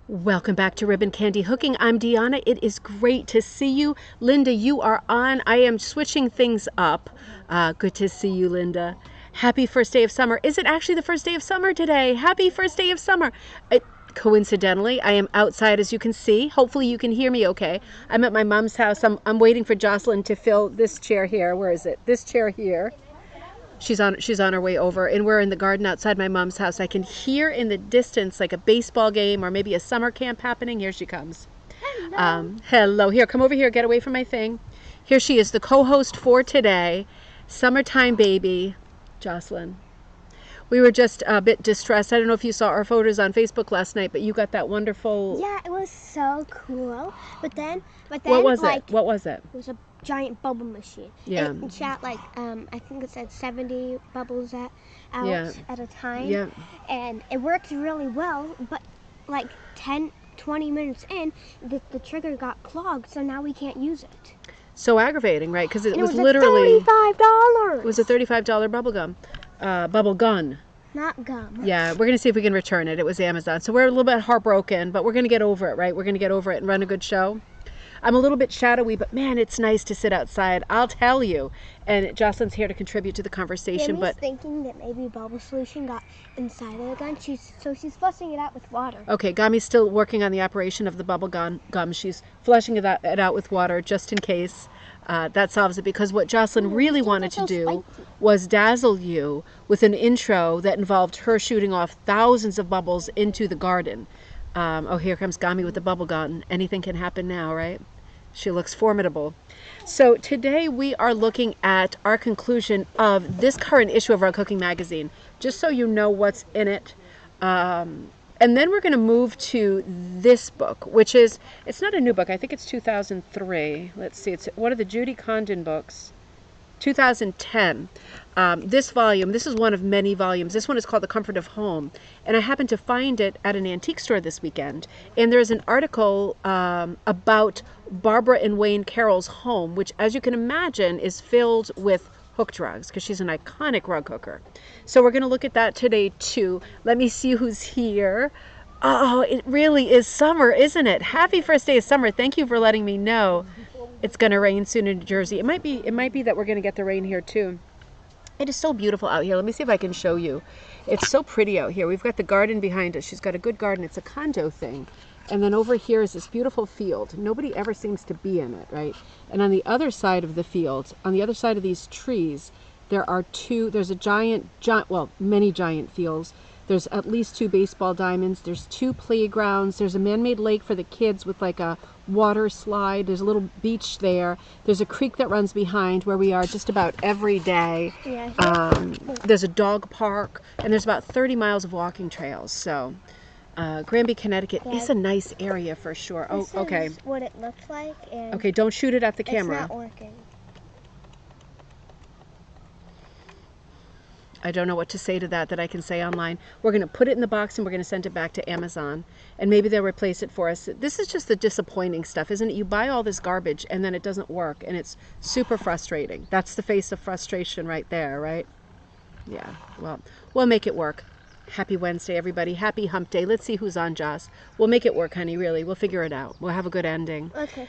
Welcome back to Ribbon Candy Hooking. I'm Deanna. It is great to see you. Linda, you are on. I am switching things up. Good to see you, Linda. Happy first day of summer. Is it actually the first day of summer today? Happy first day of summer. Coincidentally, I am outside, as you can see. Hopefully you can hear me okay. I'm at my mom's house. I'm waiting for Jocelyn to fill this chair here. Where is it? This chair here. She's on her way over, and we're in the garden outside my mom's house. I can hear in the distance like a baseball game or maybe a summer camp happening. Here she comes. Hello. Hello. Here, come over here. Get away from my thing. Here she is, the co-host for today. Summertime baby, Jocelyn. We were just a bit distressed. I don't know if you saw our photos on Facebook last night, but you got that wonderful... Yeah, it was so cool. But then What was it? What was it? It was a giant bubble machine. Yeah. It shot like, I think it said 70 bubbles out at a time. Yeah. And it worked really well, but like 10, 20 minutes in, the trigger got clogged, so now we can't use it. So aggravating, right? Because it was like literally... $35. It was a $35 bubble gum. Bubble gun. Not gum. Yeah, we're going to see if we can return it. It was Amazon. So we're a little bit heartbroken, but we're going to get over it, right? We're going to get over it and run a good show. I'm a little bit shadowy, but man, it's nice to sit outside. I'll tell you. And Jocelyn's here to contribute to the conversation. Jimmy's thinking that maybe bubble solution got inside of the gun. So she's flushing it out with water. Okay, Gami's still working on the operation of the bubble gum. She's flushing it out with water just in case. That solves it, because what Jocelyn really wanted to do was dazzle you with an intro that involved her shooting off thousands of bubbles into the garden. Oh, here comes Gami with the bubble gun. Anything can happen now, right? She looks formidable. So today we are looking at our conclusion of this current issue of Rug Cooking Magazine, just so you know what's in it. And then we're going to move to this book, which is, it's not a new book. I think it's 2003. Let's see. It's one of the Judy Condon books. 2010. This volume, this is one of many volumes. This one is called The Comfort of Home. And I happened to find it at an antique store this weekend. And there's an article about Barbara and Wayne Carroll's home, which, as you can imagine, is filled with hooked rugs, because she's an iconic rug hooker. So we're going to look at that today too. Let me see who's here. Oh, it really is summer, isn't it? Happy first day of summer. Thank you for letting me know. It's going to rain soon in New Jersey. It might be that we're going to get the rain here too. It is so beautiful out here. Let me see if I can show you. It's so pretty out here. We've got the garden behind us. She's got a good garden. It's a condo thing. And then over here is this beautiful field. Nobody ever seems to be in it, right? And on the other side of the field, on the other side of these trees, there's many giant fields. There's at least 2 baseball diamonds. There's 2 playgrounds. There's a man-made lake for the kids with like a water slide. There's a little beach there. There's a creek that runs behind where we are just about every day. Yeah. There's a dog park, and there's about 30 miles of walking trails. So Granby, Connecticut is a nice area for sure. Oh, okay. This is what it looks like. And okay, don't shoot it at the camera. It's not working. I don't know what to say to that I can say online. We're going to put it in the box and we're going to send it back to Amazon. And maybe they'll replace it for us. This is just the disappointing stuff, isn't it? You buy all this garbage and then it doesn't work. And it's super frustrating. That's the face of frustration right there, right? Yeah, well, we'll make it work. Happy Wednesday, everybody. Happy hump day. Let's see who's on, Joss. We'll make it work, honey, really. We'll figure it out. We'll have a good ending. Okay.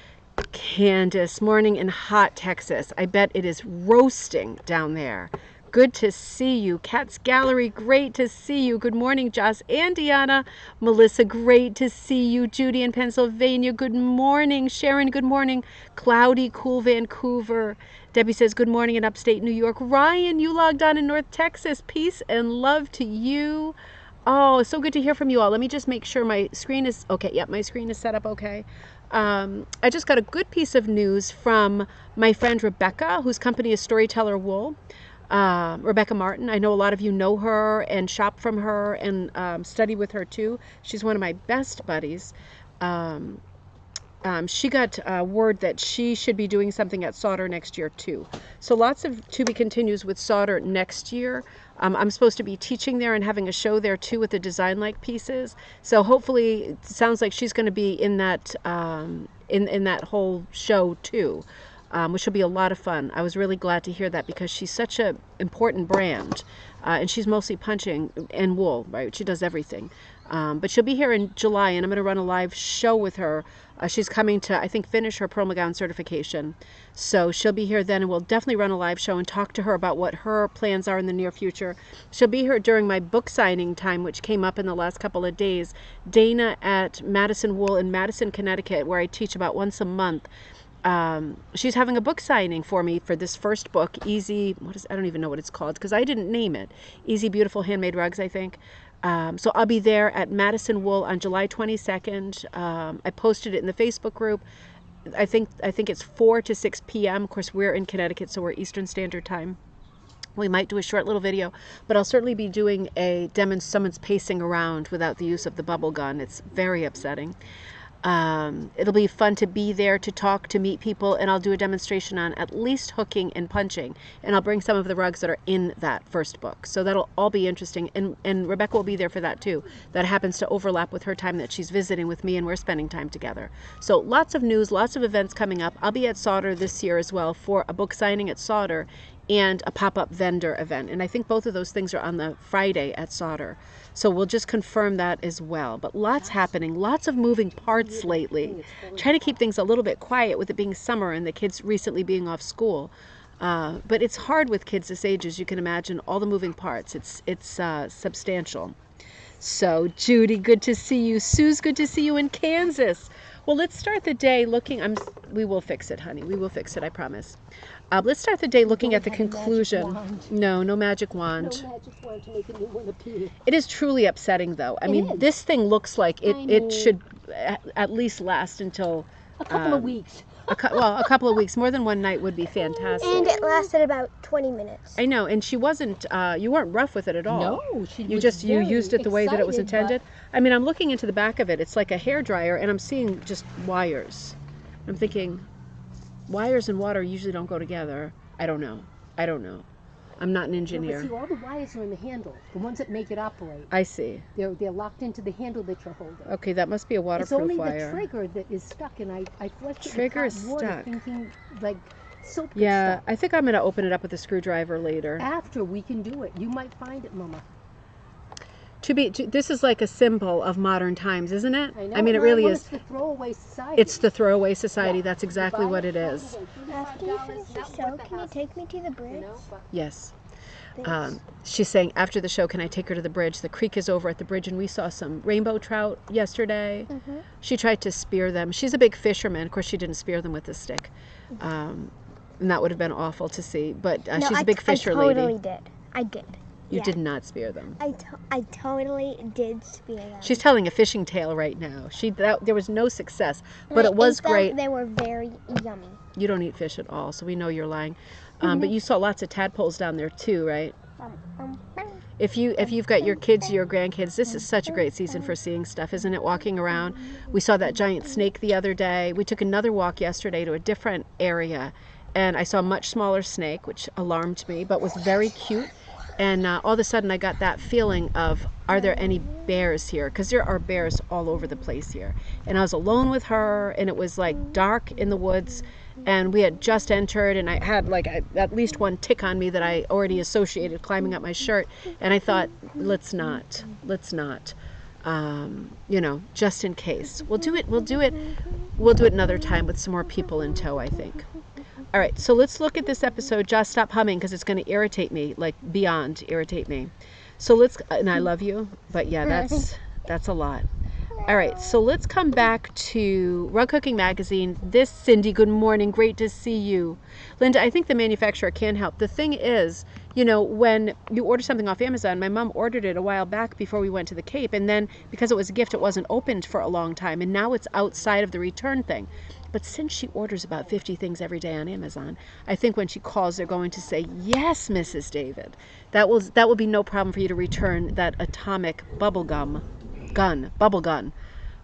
Candace, morning in hot Texas. I bet it is roasting down there. Good to see you. Cat's Gallery, great to see you. Good morning, Joss and Deanna. Melissa, great to see you. Judy in Pennsylvania, good morning. Sharon, good morning. Cloudy, cool Vancouver. Debbie says, good morning in upstate New York. Ryan, you logged on in North Texas. Peace and love to you. Oh, so good to hear from you all. Let me just make sure my screen is okay. Yep, my screen is set up okay. I just got a good piece of news from my friend Rebecca, whose company is Storyteller Wool. Rebecca Martin. I know a lot of you know her and shop from her and study with her too. She's one of my best buddies. She got word that she should be doing something at Sauder next year too. So lots of to be continues with Sauder next year. I'm supposed to be teaching there and having a show there too with the design-like pieces. So hopefully it sounds like she's going to be in that in that whole show too. which will be a lot of fun. I was really glad to hear that because she's such a important brand, and she's mostly punching and wool, right? She does everything. But she'll be here in July, and I'm going to run a live show with her. She's coming to, I think, finish her Pearl McGowan certification. So she'll be here then, and we'll definitely run a live show and talk to her about what her plans are in the near future. She'll be here during my book signing time, which came up in the last couple of days. Dana at Madison Wool in Madison, Connecticut, where I teach about once a month. She's having a book signing for me for this first book, I don't even know what it's called because I didn't name it. Easy Beautiful Handmade Rugs, I think. So I'll be there at Madison Wool on July 22nd. I posted it in the Facebook group. I think it's 4 to 6 p.m. Of course, we're in Connecticut, so we're Eastern Standard Time. We might do a short little video, but I'll certainly be doing someone's pacing around without the use of the bubble gun. It's very upsetting. It'll be fun to be there, to talk, to meet people, and I'll do a demonstration on at least hooking and punching, and I'll bring some of the rugs that are in that first book. So that'll all be interesting, and Rebecca will be there for that too. That happens to overlap with her time that she's visiting with me, and we're spending time together. So lots of news, lots of events coming up. I'll be at Sauder this year as well for a book signing at Sauder and a pop-up vendor event, and I think both of those things are on the Friday at Sauder. So we'll just confirm that as well. But lots happening, lots of moving parts lately. Trying to keep things a little bit quiet with it being summer and the kids recently being off school. But it's hard with kids this age, as you can imagine, all the moving parts. It's substantial. So Judy, good to see you. Sue's good to see you in Kansas. Well, let's start the day looking. We will fix it, honey. We will fix it, I promise. Let's start the day looking at the conclusion. No magic wand. No magic wand to make a new one appear. It is truly upsetting, though. I mean, this thing looks like it should at least last until a couple of weeks. A couple of weeks. More than one night would be fantastic. And it lasted about 20 minutes. I know, and she wasn't. You weren't rough with it at all. No, you used it the way that it was intended. I mean, I'm looking into the back of it. It's like a hairdryer, and I'm seeing just wires. I'm thinking, wires and water usually don't go together. I don't know. I'm not an engineer. No, see, all the wires are in the handle, the ones that make it operate. I see. They're locked into the handle that you're holding. Okay, that must be a waterproof wire. It's only the trigger that is stuck, and I flushed it Trigger with is hot water, stuck. thinking like soap. Yeah, I think I'm going to open it up with a screwdriver later. After we can do it, you might find it, Mama. This is like a symbol of modern times, isn't it? I know. I mean, it really is. It's the throwaway society. It's the throwaway society. Yeah. That's exactly what it is. After you finish the show, can you take me to the bridge? Yes. She's saying, after the show, can I take her to the bridge? The creek is over at the bridge, and we saw some rainbow trout yesterday. Mm-hmm. She tried to spear them. She's a big fisherman. Of course, she didn't spear them with a stick. And that would have been awful to see. But she's a big fisher lady. I totally did. I did. You did not spear them. I totally did spear them. She's telling a fishing tale right now. There was no success, but it was great. They were very yummy. You don't eat fish at all, so we know you're lying. But you saw lots of tadpoles down there too, right? If you've got your kids, your grandkids, this is such a great season for seeing stuff, isn't it? Walking around. We saw that giant snake the other day. We took another walk yesterday to a different area, and I saw a much smaller snake, which alarmed me, but was very cute. And all of a sudden I got that feeling of, are there any bears here? Because there are bears all over the place here. And I was alone with her, and it was like dark in the woods, and we had just entered, and I had like at least one tick on me that I already associated climbing up my shirt. And I thought, let's not, just in case. We'll do it another time with some more people in tow, I think. All right, so let's look at this episode. Just stop humming because it's going to irritate me, like beyond irritate me. So and I love you, but yeah, that's a lot. All right, so let's come back to Rug Cooking Magazine. Cindy, good morning. Great to see you. Linda, I think the manufacturer can help. The thing is, when you order something off Amazon, my mom ordered it a while back before we went to the Cape, and then because it was a gift, it wasn't opened for a long time, and now it's outside of the return thing. But since she orders about 50 things every day on Amazon, I think when she calls, they're going to say, yes, Mrs. David. That will be no problem for you to return that atomic bubble gun,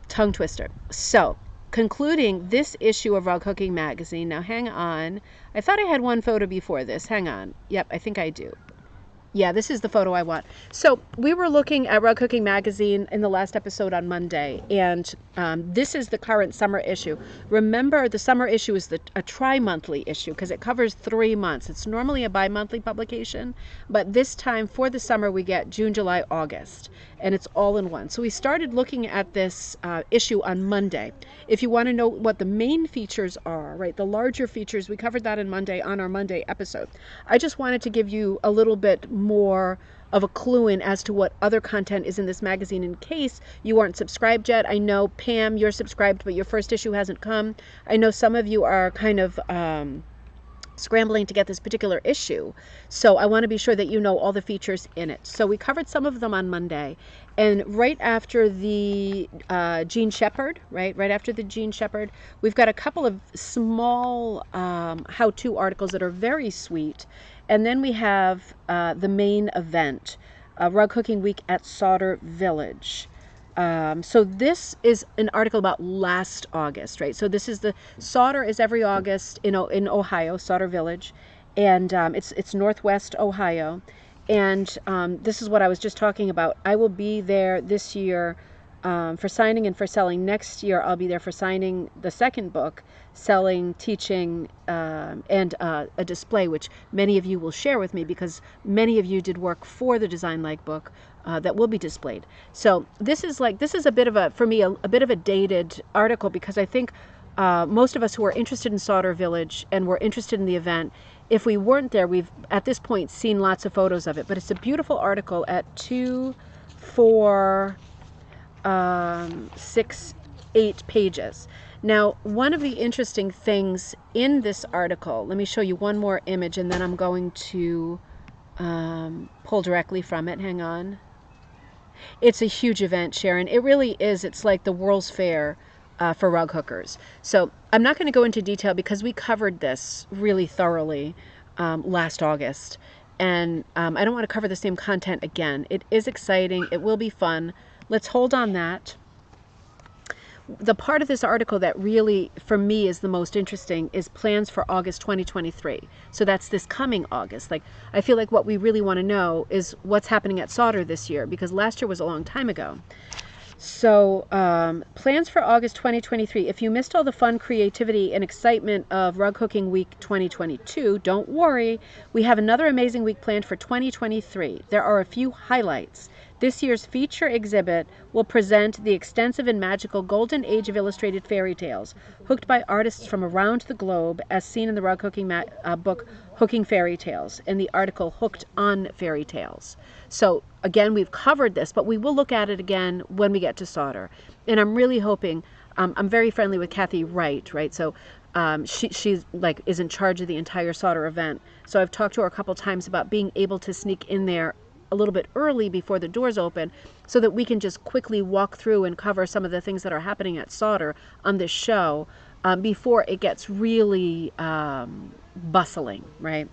tongue twister. So, concluding this issue of Rug Cooking Magazine. Now, hang on. I thought I had one photo before this. Hang on. Yep, I think I do. Yeah, this is the photo I want. So we were looking at Rug Cooking Magazine in the last episode on Monday, and this is the current summer issue. Remember, the summer issue is a tri-monthly issue because it covers 3 months. It's normally a bi-monthly publication, but this time for the summer we get June, July, August, and it's all in one. So we started looking at this issue on Monday. If you want to know what the main features are, right, the larger features, we covered that on Monday on our Monday episode. I just wanted to give you a little bit more of a clue in as to what other content is in this magazine in case you aren't subscribed yet. I know, Pam, you're subscribed, but your first issue hasn't come. I know some of you are kind of scrambling to get this particular issue. So I want to be sure that you know all the features in it. So we covered some of them on Monday. And right after the Jean Shepherd, right after the Jean Shepherd, we've got a couple of small how-to articles that are very sweet. And then we have the main event, Rug Cooking Week at Sauter Village. So this is an article about last August, right? So this is Sauter is every August in Ohio, Sauter Village, and it's Northwest Ohio. And this is what I was just talking about. I will be there this year for signing and for selling. Next year I'll be there for signing the second book, selling, teaching, and a display, which many of you will share with me because many of you did work for the Design Like book. That will be displayed. So this is a bit of a, for me, a bit of a dated article because I think most of us who are interested in Sauter Village and were interested in the event, if we weren't there, we've at this point seen lots of photos of it. But it's a beautiful article at 2, 4, 6, 8 pages. Now, one of the interesting things in this article, let me show you one more image and then I'm going to pull directly from it. Hang on. It's a huge event, Sharon. It really is. It's like the World's Fair for rug hookers. So I'm not going to go into detail because we covered this really thoroughly last August. And I don't want to cover the same content again. It is exciting. It will be fun. Let's hold on that. The part of this article that really, for me, is the most interesting is plans for August 2023. So that's this coming August. Like, I feel like what we really want to know is what's happening at Sauter this year, because last year was a long time ago. So plans for August 2023. If you missed all the fun, creativity, and excitement of Rug Cooking Week 2022, don't worry. We have another amazing week planned for 2023. There are a few highlights. This year's feature exhibit will present the extensive and magical golden age of illustrated fairy tales, hooked by artists from around the globe, as seen in the rug cooking book, Hooking Fairy Tales, and the article Hooked on Fairy Tales. So again, we've covered this, but we will look at it again when we get to Sauter. And I'm really hoping, I'm very friendly with Kathy Wright, right? So she's like is in charge of the entire Sauter event. So I've talked to her a couple times about being able to sneak in there a little bit early before the doors open so that we can just quickly walk through and cover some of the things that are happening at Sauter on this show before it gets really bustling, right?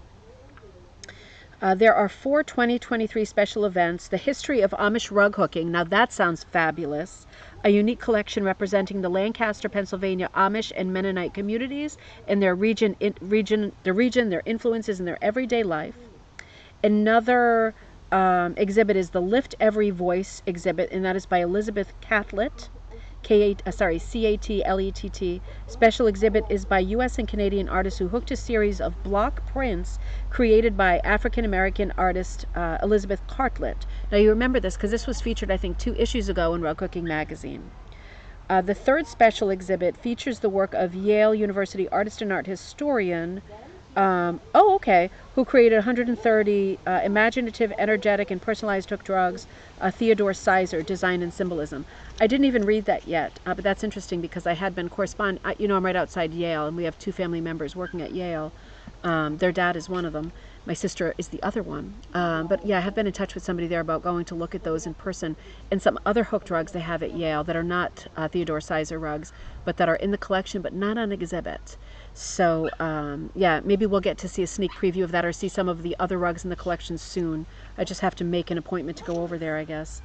There are 4 2023 special events. The history of Amish rug hooking. Now that sounds fabulous. A unique collection representing the Lancaster, Pennsylvania Amish and Mennonite communities and their region, their influences in their everyday life. Another exhibit is the Lift Every Voice exhibit, and that is by Elizabeth Catlett, C-A-T-L-E-T-T. Special exhibit is by U.S. and Canadian artists who hooked a series of block prints created by African-American artist Elizabeth Catlett. Now you remember this because this was featured, I think, 2 issues ago in Rug Cooking Magazine. The third special exhibit features the work of Yale University artist and art historian who created 130 imaginative, energetic, and personalized hooked rugs, Theodore Sizer, Design and Symbolism. I didn't even read that yet, but that's interesting because I had been corresponding. I'm right outside Yale, and we have 2 family members working at Yale. Their dad is one of them. My sister is the other one. But yeah, I have been in touch with somebody there about going to look at those in person and some other hooked rugs they have at Yale that are not Theodore Sizer rugs, but that are in the collection, but not on exhibit. So yeah, maybe we'll get to see a sneak preview of that or see some of the other rugs in the collection soon. I just have to make an appointment to go over there, I guess.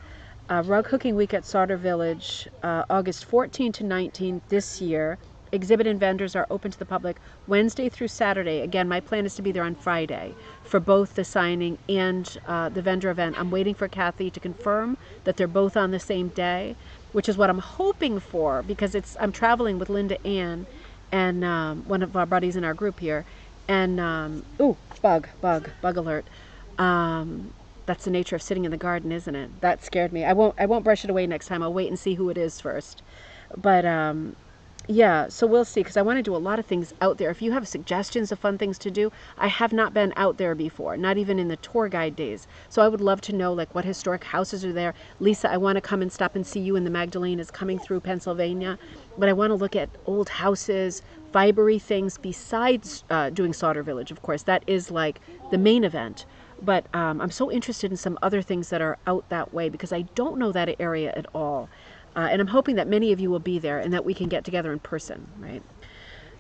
Rug Cooking Week at Sauter Village, August 14 to 19 this year. exhibit and vendors are open to the public Wednesday through Saturday. Again, my plan is to be there on Friday for both the signing and the vendor event. I'm waiting for Kathy to confirm that they're both on the same day, which is what I'm hoping for, because I'm traveling with Linda Ann and one of our buddies in our group here. And, bug alert. That's the nature of sitting in the garden, isn't it? That scared me. I won't brush it away next time. I'll wait and see who it is first. But yeah, so we'll see, because I want to do a lot of things out there. If you have suggestions of fun things to do, I have not been out there before, not even in the tour guide days. So I would love to know, like, what historic houses are there. Lisa, I want to come and stop and see you in the Magdalenas coming through Pennsylvania. But I want to look at old houses, fibery things, besides doing Sauter Village, of course. That is like the main event. But I'm so interested in some other things that are out that way, because I don't know that area at all. And I'm hoping that many of you will be there and that we can get together in person, right?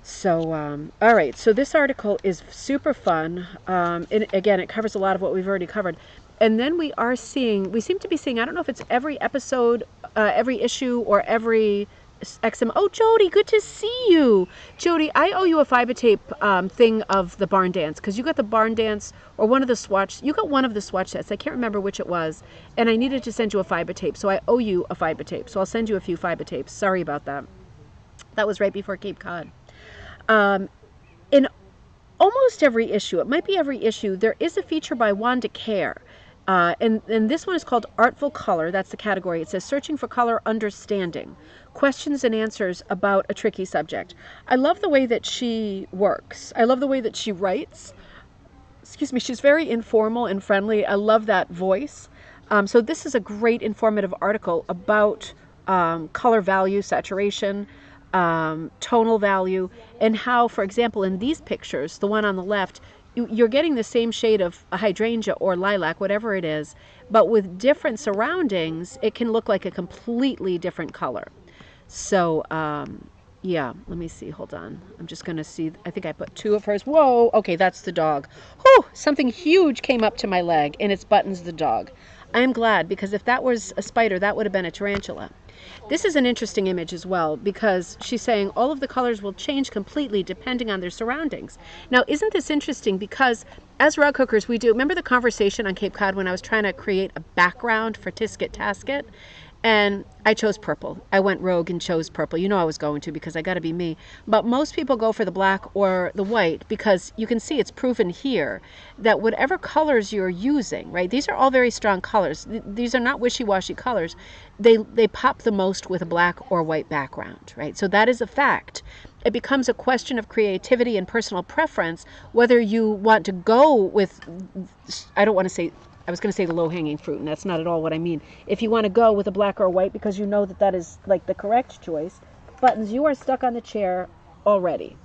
So, all right. So this article is super fun. And again, it covers a lot of what we've already covered. And then we seem to be seeing, I don't know if it's every episode, every issue, or every XM. Oh, Jody, good to see you. Jody, I owe you a fiber tape thing of the barn dance, because you got the barn dance or one of the swatch. You got one of the swatch sets. I can't remember which it was, and I needed to send you a fiber tape, so I owe you a fiber tape. So I'll send you a few fiber tapes. Sorry about that. That was right before Cape Cod. In almost every issue, it might be every issue, there is a feature by Wanda Care. And this one is called Artful Color. That's the category. It says Searching for Color Understanding. Questions and answers about a tricky subject. I love the way that she works. I love the way that she writes. Excuse me. She's very informal and friendly. I love that voice. So this is a great informative article about color value, saturation, tonal value, and how, for example, in these pictures, the one on the left, you're getting the same shade of a hydrangea or lilac, whatever it is, but with different surroundings, it can look like a completely different color. So, yeah, let me see. Hold on. I'm just going to see. I think I put two of hers. Whoa. Okay, that's the dog. Whew, something huge came up to my leg, and it's Buttons the dog. I am glad, because if that was a spider, that would have been a tarantula. This is an interesting image as well, because she's saying all of the colors will change completely depending on their surroundings. Now, isn't this interesting? Because as rug hookers, we do, remember the conversation on Cape Cod when I was trying to create a background for Tisket Tasket? And I chose purple. I went rogue and chose purple. You know I was going to, because I got to be me. But most people go for the black or the white, because you can see it's proven here that whatever colors you're using, right? These are all very strong colors. These are not wishy-washy colors. They pop the most with a black or white background, right? So that is a fact. It becomes a question of creativity and personal preference, whether you want to go with, I was going to say the low-hanging fruit, and that's not at all what I mean. If you want to go with a black or a white because you know that that is like the correct choice, Buttons, you are stuck on the chair already.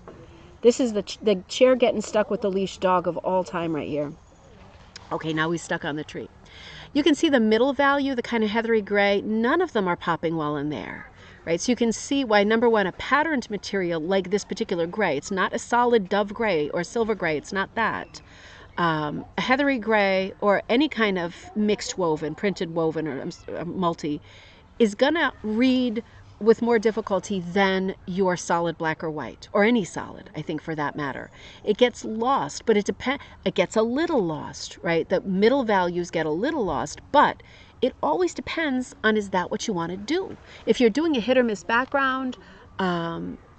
This is the chair getting stuck with the leash dog of all time right here. Okay, now he's stuck on the tree. You can see the middle value, the kind of heathery gray. None of them are popping well in there, right? So you can see why, number one, a patterned material like this particular gray, it's not a solid dove gray or silver gray. It's not that. A heathery gray or any kind of mixed woven, printed woven or multi is going to read with more difficulty than your solid black or white, or any solid, I think, for that matter. It gets lost, but it gets a little lost, right? The middle values get a little lost, but it always depends on, is that what you want to do? If you're doing a hit or miss background,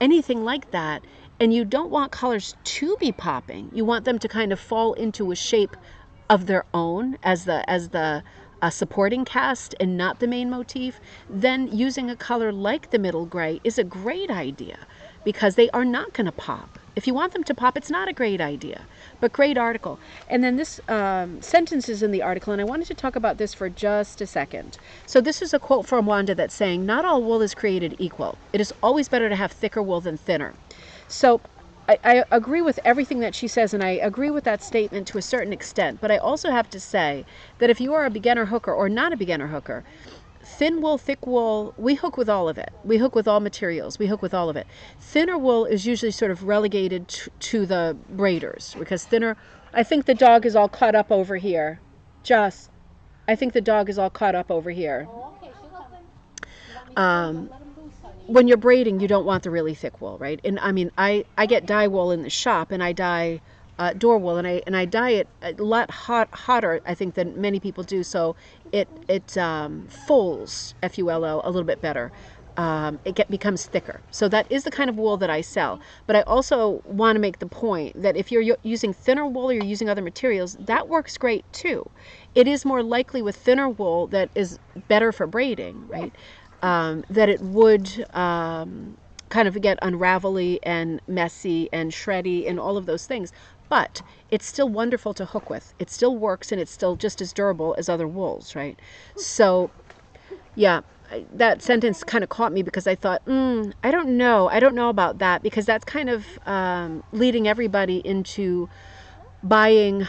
anything like that, and you don't want colors to be popping, you want them to kind of fall into a shape of their own as the supporting cast and not the main motif, then using a color like the middle gray is a great idea, because they are not going to pop. If you want them to pop, it's not a great idea, but great article. And then this sentence is in the article, and I wanted to talk about this for just a second. So this is a quote from Wanda that's saying, not all wool is created equal. It is always better to have thicker wool than thinner. So I agree with everything that she says, and I agree with that statement to a certain extent, but I also have to say that if you are a beginner hooker or not a beginner hooker, thin wool, thick wool, we hook with all of it. We hook with all materials. We hook with all of it. Thinner wool is usually sort of relegated to the braiders, because thinner, I think the dog is all caught up over here. I think the dog is all caught up over here. Oh, okay, she'll come. Let him loose, honey. when you're braiding, you don't want the really thick wool, right? And I mean, I get dye wool in the shop, and I dye door wool, and I dye it a lot hotter, I think, than many people do. So it folds, FULL, a little bit better. Becomes thicker. So that is the kind of wool that I sell. But I also want to make the point that if you're using thinner wool or you're using other materials, that works great too. It is more likely with thinner wool that is better for braiding, right? That it would kind of get unravelly and messy and shreddy and all of those things. But it's still wonderful to hook with. It still works, and it's still just as durable as other wools, right? So, yeah, that sentence kind of caught me because I thought, I don't know about that, because that's kind of leading everybody into buying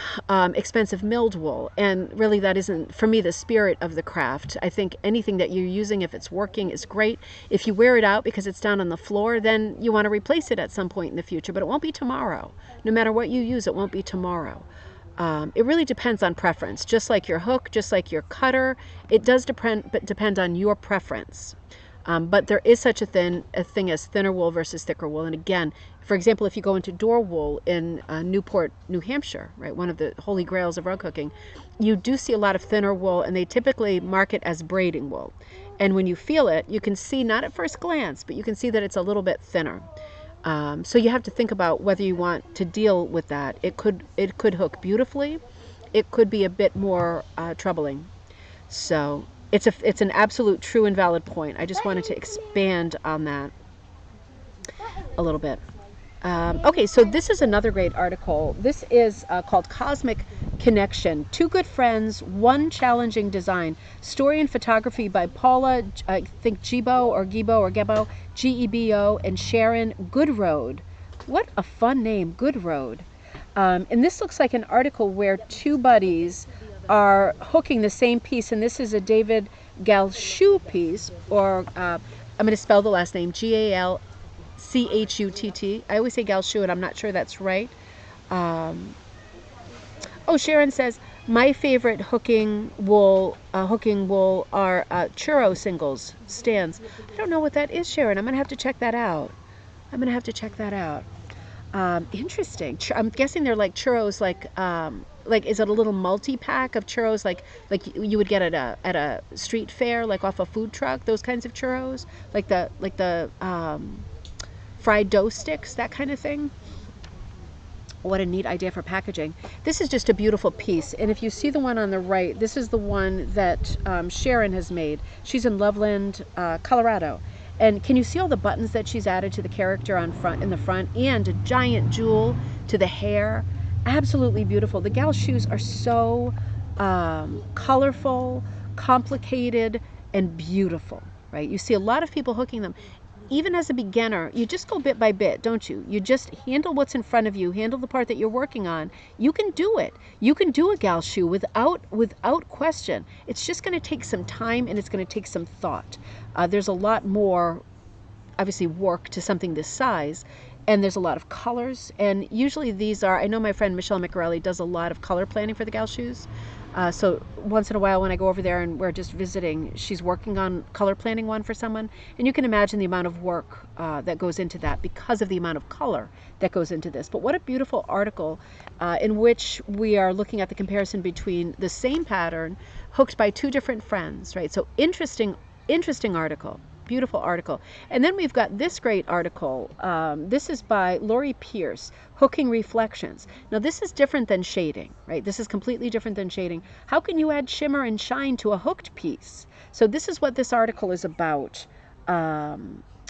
expensive milled wool, and really that isn't, for me, the spirit of the craft. I think anything that you're using, if it's working, is great. If you wear it out because it's down on the floor, then you want to replace it at some point in the future, but it won't be tomorrow. No matter what you use, it won't be tomorrow. It really depends on preference. Just like your hook, just like your cutter, it does depend on your preference. But there is such a thing as thinner wool versus thicker wool. And again, for example, if you go into door wool in Newport, New Hampshire, right, one of the holy grails of rug hooking, you do see a lot of thinner wool, and they typically mark it as braiding wool. And when you feel it, you can see, not at first glance, but you can see that it's a little bit thinner. So you have to think about whether you want to deal with that. It could hook beautifully. It could be a bit more troubling. So it's an absolute true and valid point. I just wanted to expand on that a little bit. Okay, so this is another great article. This is called Cosmic Connection. Two good friends, one challenging design. Story and photography by Paula, I think Gebo, G-E-B-O, and Sharon Goodroad. What a fun name, Goodroad. And this looks like an article where two buddies are hooking the same piece, and this is a David Galschutt piece, or I'm going to spell the last name, Galchutt. I always say Galschutt, and I'm not sure that's right. Oh, Sharon says, my favorite hooking wool are churro singles, stands. I don't know what that is, Sharon. I'm going to have to check that out. Interesting. I'm guessing they're like churros, like is it a little multi-pack of churros, like you would get at a street fair, like off a food truck, those kinds of churros, like the fried dough sticks, that kind of thing. What a neat idea for packaging. This is just a beautiful piece, and if you see the one on the right, this is the one that Sharon has made. She's in Loveland, Colorado. And can you see all the buttons that she's added to the character in the front, and a giant jewel to the hair? Absolutely beautiful. The gal shoes are so colorful, complicated, and beautiful, right? You see a lot of people hooking them. Even as a beginner, you just go bit by bit, don't you? You just handle what's in front of you, handle the part that you're working on. You can do it. You can do a gal shoe without question. It's just going to take some time, and it's going to take some thought. There's a lot more, obviously, work to something this size, and there's a lot of colors. And usually these are, I know my friend Michelle McRelli does a lot of color planning for the gal shoes. So once in a while when I go over there and we're just visiting, she's working on color planning one for someone. And you can imagine the amount of work that goes into that because of the amount of color that goes into this. But what a beautiful article in which we are looking at the comparison between the same pattern hooked by two different friends, right? So interesting article. Beautiful article. And then we've got this great article. This is by Lori Pierce, Hooking Reflections. Now this is different than shading, right? This is completely different than shading. How can you add shimmer and shine to a hooked piece? So this is what this article is about. The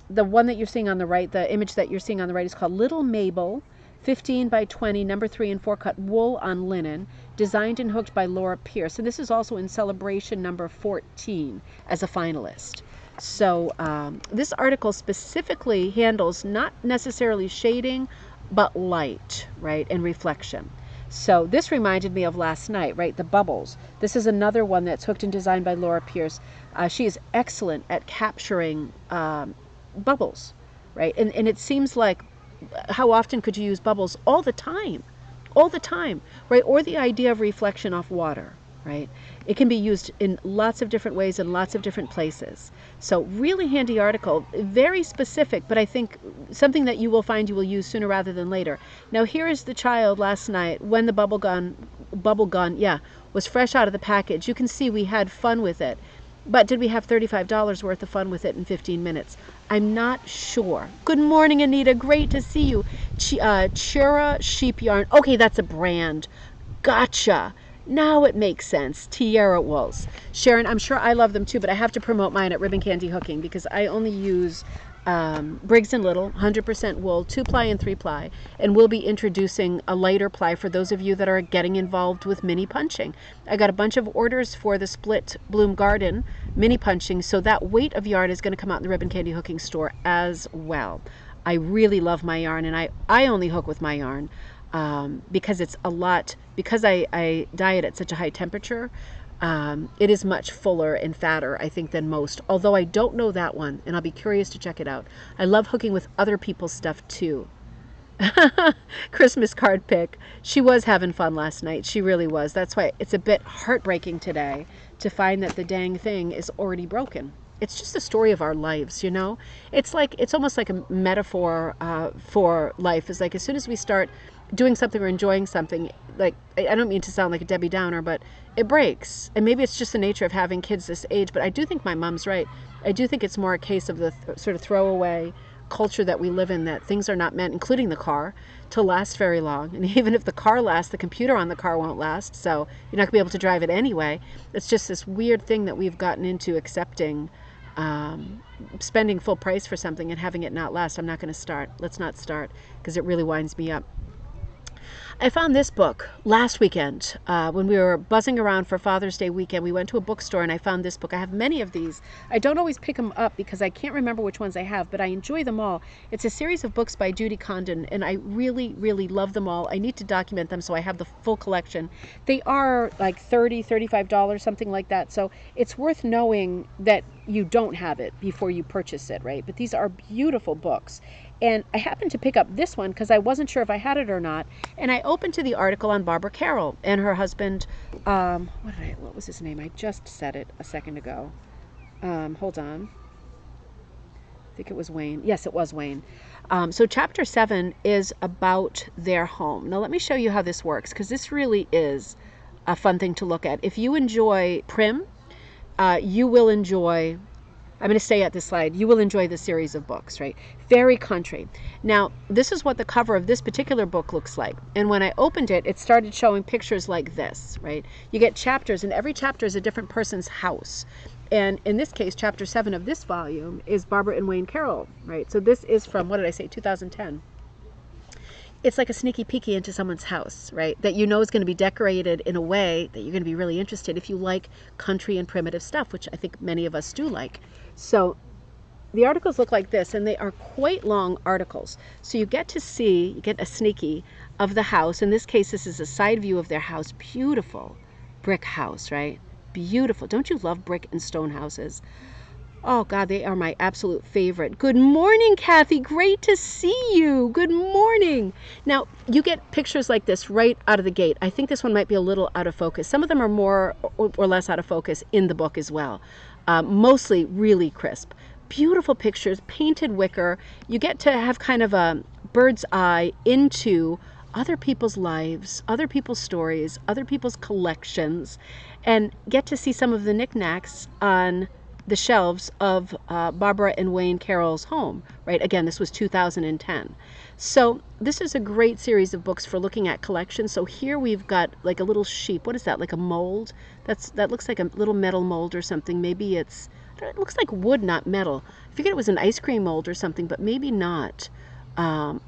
one that you're seeing on the right, the image that you're seeing on the right is called Little Mabel, 15 by 20, number 3 and 4 cut wool on linen, designed and hooked by Laura Pierce. And this is also in Celebration number 14 as a finalist. So this article specifically handles not necessarily shading, but light, right, and reflection. So this reminded me of last night, right, the bubbles. This is another one that's hooked and designed by Laura Pierce. She is excellent at capturing bubbles, right? And it seems like, how often could you use bubbles? All the time, right? Or the idea of reflection off water. right? It can be used in lots of different ways in lots of different places. So really handy article, very specific, but I think something that you will find you will use sooner rather than later. Now here is the child last night when the bubble gun, yeah, was fresh out of the package. You can see we had fun with it. But did we have $35 worth of fun with it in 15 minutes? I'm not sure. Good morning, Anita. Great to see you. Chura Sheep Yarn. Okay, that's a brand. Gotcha. Now it makes sense. Tiara wools. Sharon, I'm sure I love them too, but I have to promote mine at Ribbon Candy Hooking because I only use Briggs & Little, 100% wool, 2-ply and 3-ply, and we'll be introducing a lighter ply for those of you that are getting involved with mini punching. I got a bunch of orders for the Split Bloom Garden mini punching, so that weight of yarn is going to come out in the Ribbon Candy Hooking store as well. I really love my yarn, and I only hook with my yarn because it's a lot, because I dye it at such a high temperature. It is much fuller and fatter, I think, than most, although I don't know that one, and I'll be curious to check it out. I love hooking with other people's stuff, too. Christmas card pick. She was having fun last night. She really was. That's why it's a bit heartbreaking today to find that the dang thing is already broken. It's just a story of our lives, you know? It's almost like a metaphor for life. It's like as soon as we start doing something or enjoying something, like, I don't mean to sound like a Debbie Downer, but it breaks. And maybe it's just the nature of having kids this age, but I do think my mom's right. I do think it's more a case of the sort of throwaway culture that we live in, that things are not meant, including the car, to last very long. And even if the car lasts, the computer on the car won't last, so you're not going to be able to drive it anyway. It's just this weird thing that we've gotten into, accepting spending full price for something and having it not last. I'm not going to start. Let's not start, because it really winds me up. I found this book last weekend when we were buzzing around for Father's Day weekend. We went to a bookstore and I found this book. I have many of these. I don't always pick them up because I can't remember which ones I have, but I enjoy them all. It's a series of books by Judy Condon, and I really, really love them all. I need to document them so I have the full collection. They are like $30, $35, something like that. So it's worth knowing that you don't have it before you purchase it, right? But these are beautiful books. And I happened to pick up this one because I wasn't sure if I had it or not. And I opened to the article on Barbara Carroll and her husband. What was his name? I just said it a second ago. Hold on. I think it was Wayne. Yes, it was Wayne. So chapter 7 is about their home. Now let me show you how this works, because this really is a fun thing to look at. If you enjoy Prim, you will enjoy, I'm going to stay at this slide, you will enjoy this series of books, right? Very country. Now, this is what the cover of this particular book looks like. And when I opened it, it started showing pictures like this, right? You get chapters, and every chapter is a different person's house. And in this case, chapter 7 of this volume is Barbara and Wayne Carroll, right? So this is from, what did I say, 2010. It's like a sneaky peeky into someone's house, right? That you know is going to be decorated in a way that you're going to be really interested if you like country and primitive stuff, which I think many of us do like. So the articles look like this, and they are quite long articles. So you get to see, you get a sneaky of the house. In this case, this is a side view of their house. Beautiful brick house, right? Beautiful. Don't you love brick and stone houses? Oh, God, they are my absolute favorite. Good morning, Kathy. Great to see you. Good morning. Now, you get pictures like this right out of the gate. I think this one might be a little out of focus. Some of them are more or less out of focus in the book as well. Mostly really crisp. Beautiful pictures, painted wicker. You get to have kind of a bird's eye into other people's lives, other people's stories, other people's collections, and get to see some of the knickknacks on the shelves of Barbara and Wayne Carroll's home, right? Again, this was 2010. So this is a great series of books for looking at collections. So here we've got like a little sheep. What is that? Like a mold? That looks like a little metal mold or something. Maybe it looks like wood, not metal. I figured it was an ice cream mold or something, but maybe not.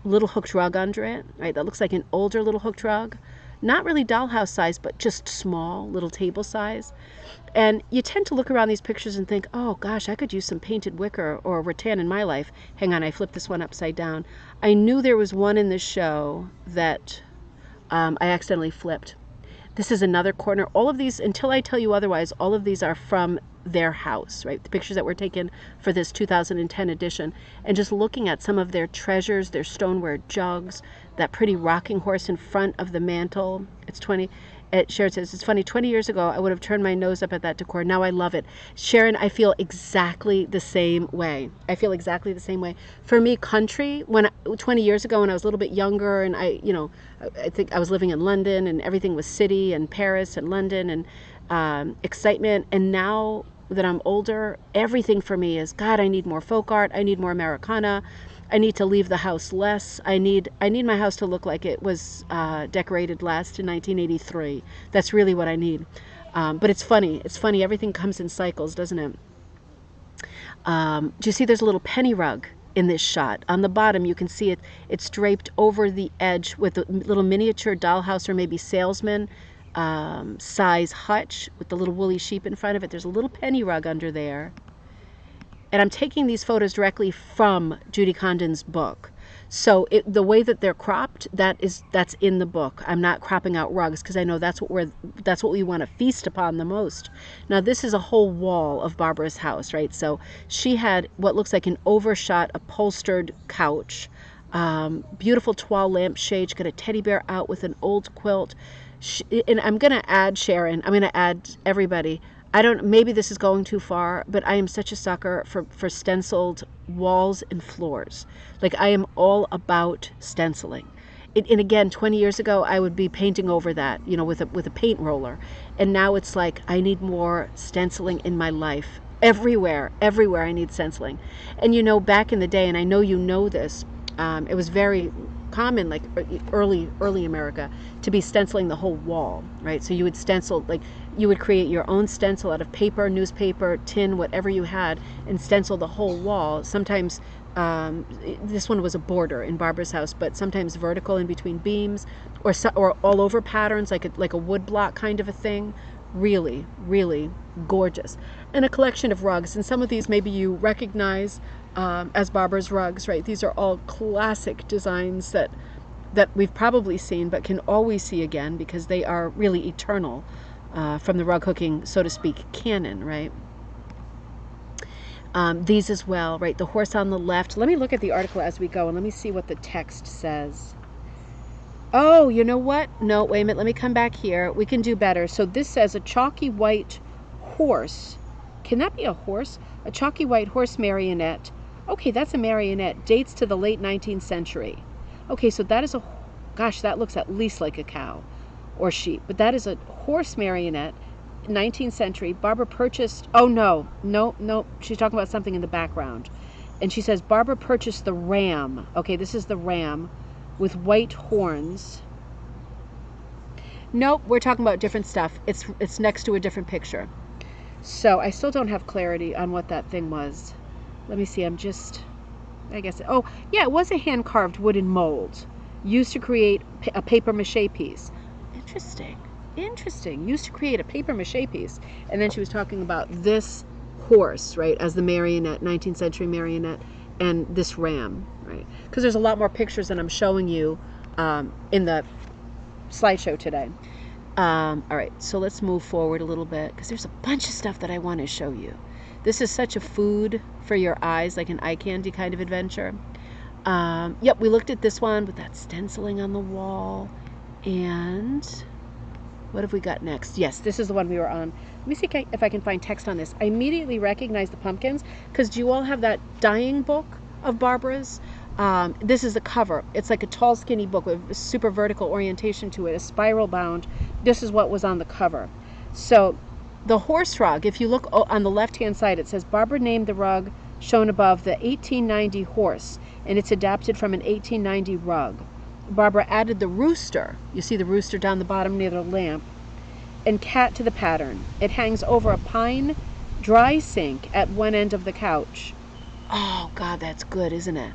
Little hooked rug under it, right? That looks like an older little hooked rug. Not really dollhouse size, but just small, little table size. And you tend to look around these pictures and think, oh gosh, I could use some painted wicker or rattan in my life. Hang on, I flipped this one upside down. I knew there was one in the show that I accidentally flipped. This is another corner. All of these, until I tell you otherwise, all of these are from their house, right? The pictures that were taken for this 2010 edition. And just looking at some of their treasures, their stoneware jugs, that pretty rocking horse in front of the mantle. It's 20. Sharon says, it's funny, 20 years ago, I would have turned my nose up at that decor. Now I love it. Sharon, I feel exactly the same way. I feel exactly the same way. For me, country, 20 years ago when I was a little bit younger, and I think I was living in London, and everything was city and Paris and London and excitement. And now that I'm older, everything for me is, God, I need more folk art. I need more Americana. I need to leave the house less. I need my house to look like it was decorated last in 1983. That's really what I need. But it's funny. It's funny. Everything comes in cycles, doesn't it? Do you see there's a little penny rug in this shot? On the bottom, you can see it. It's draped over the edge with a little miniature dollhouse or maybe salesman size hutch with the little woolly sheep in front of it. There's a little penny rug under there. And I'm taking these photos directly from Judy Condon's book. So the way that they're cropped, that's in the book. I'm not cropping out rugs because I know that's what we want to feast upon the most. Now this is a whole wall of Barbara's house, right? So she had what looks like an overshot upholstered couch, beautiful toile lampshade. She got a teddy bear out with an old quilt. And I'm going to add Sharon. I'm going to add everybody. Maybe this is going too far, but I am such a sucker for stenciled walls and floors. Like, I am all about stenciling. And again, 20 years ago, I would be painting over that, with a paint roller. And now it's like, I need more stenciling in my life. Everywhere I need stenciling. And back in the day, and I know you know this, it was very common, like early America, to be stenciling the whole wall, right? So you would stencil, like you would create your own stencil out of paper, newspaper, tin, whatever you had, and stencil the whole wall. Sometimes this one was a border in Barbara's house, but sometimes vertical in between beams, or all over patterns, like a wood block kind of a thing. Really, really gorgeous. And a collection of rugs, and some of these maybe you recognize as Barbara's rugs, right? These are all classic designs that we've probably seen but can always see again because they are really eternal from the rug hooking, so to speak, canon, right? These as well, right? The horse on the left. Let me look at the article as we go and let me see what the text says. Oh, you know what? No, wait a minute. Let me come back here. We can do better. So this says a chalky white horse. Can that be a horse? A chalky white horse marionette. Okay, that's a marionette. Dates to the late 19th century. Okay, so that is gosh, that looks at least like a cow or sheep. But that is a horse marionette, 19th century. Barbara purchased, oh no. She's talking about something in the background. And she says, Barbara purchased the ram. Okay, this is the ram with white horns. Nope, we're talking about different stuff. It's next to a different picture. So I still don't have clarity on what that thing was. Let me see, oh, yeah, it was a hand-carved wooden mold used to create a paper mache piece. Interesting. Used to create a paper mache piece. And then she was talking about this horse, right, as the marionette, 19th century marionette, and this ram, right? Because there's a lot more pictures than I'm showing you in the slideshow today. All right, so let's move forward a little bit because there's a bunch of stuff that I want to show you. This is such a food for your eyes, like an eye candy kind of adventure. Yep, we looked at this one with that stenciling on the wall. And what have we got next? Yes, this is the one we were on. Let me see if I can find text on this. I immediately recognize the pumpkins because do you all have that dyeing book of Barbara's? This is the cover. It's like a tall, skinny book with a super vertical orientation to it, a spiral bound. This is what was on the cover. So the horse rug, if you look on the left-hand side, it says Barbara named the rug shown above the 1890 horse, and it's adapted from an 1890 rug. Barbara added the rooster. You see the rooster down the bottom near the lamp, and cat to the pattern. It hangs over a pine dry sink at one end of the couch. Oh, God, that's good, isn't it?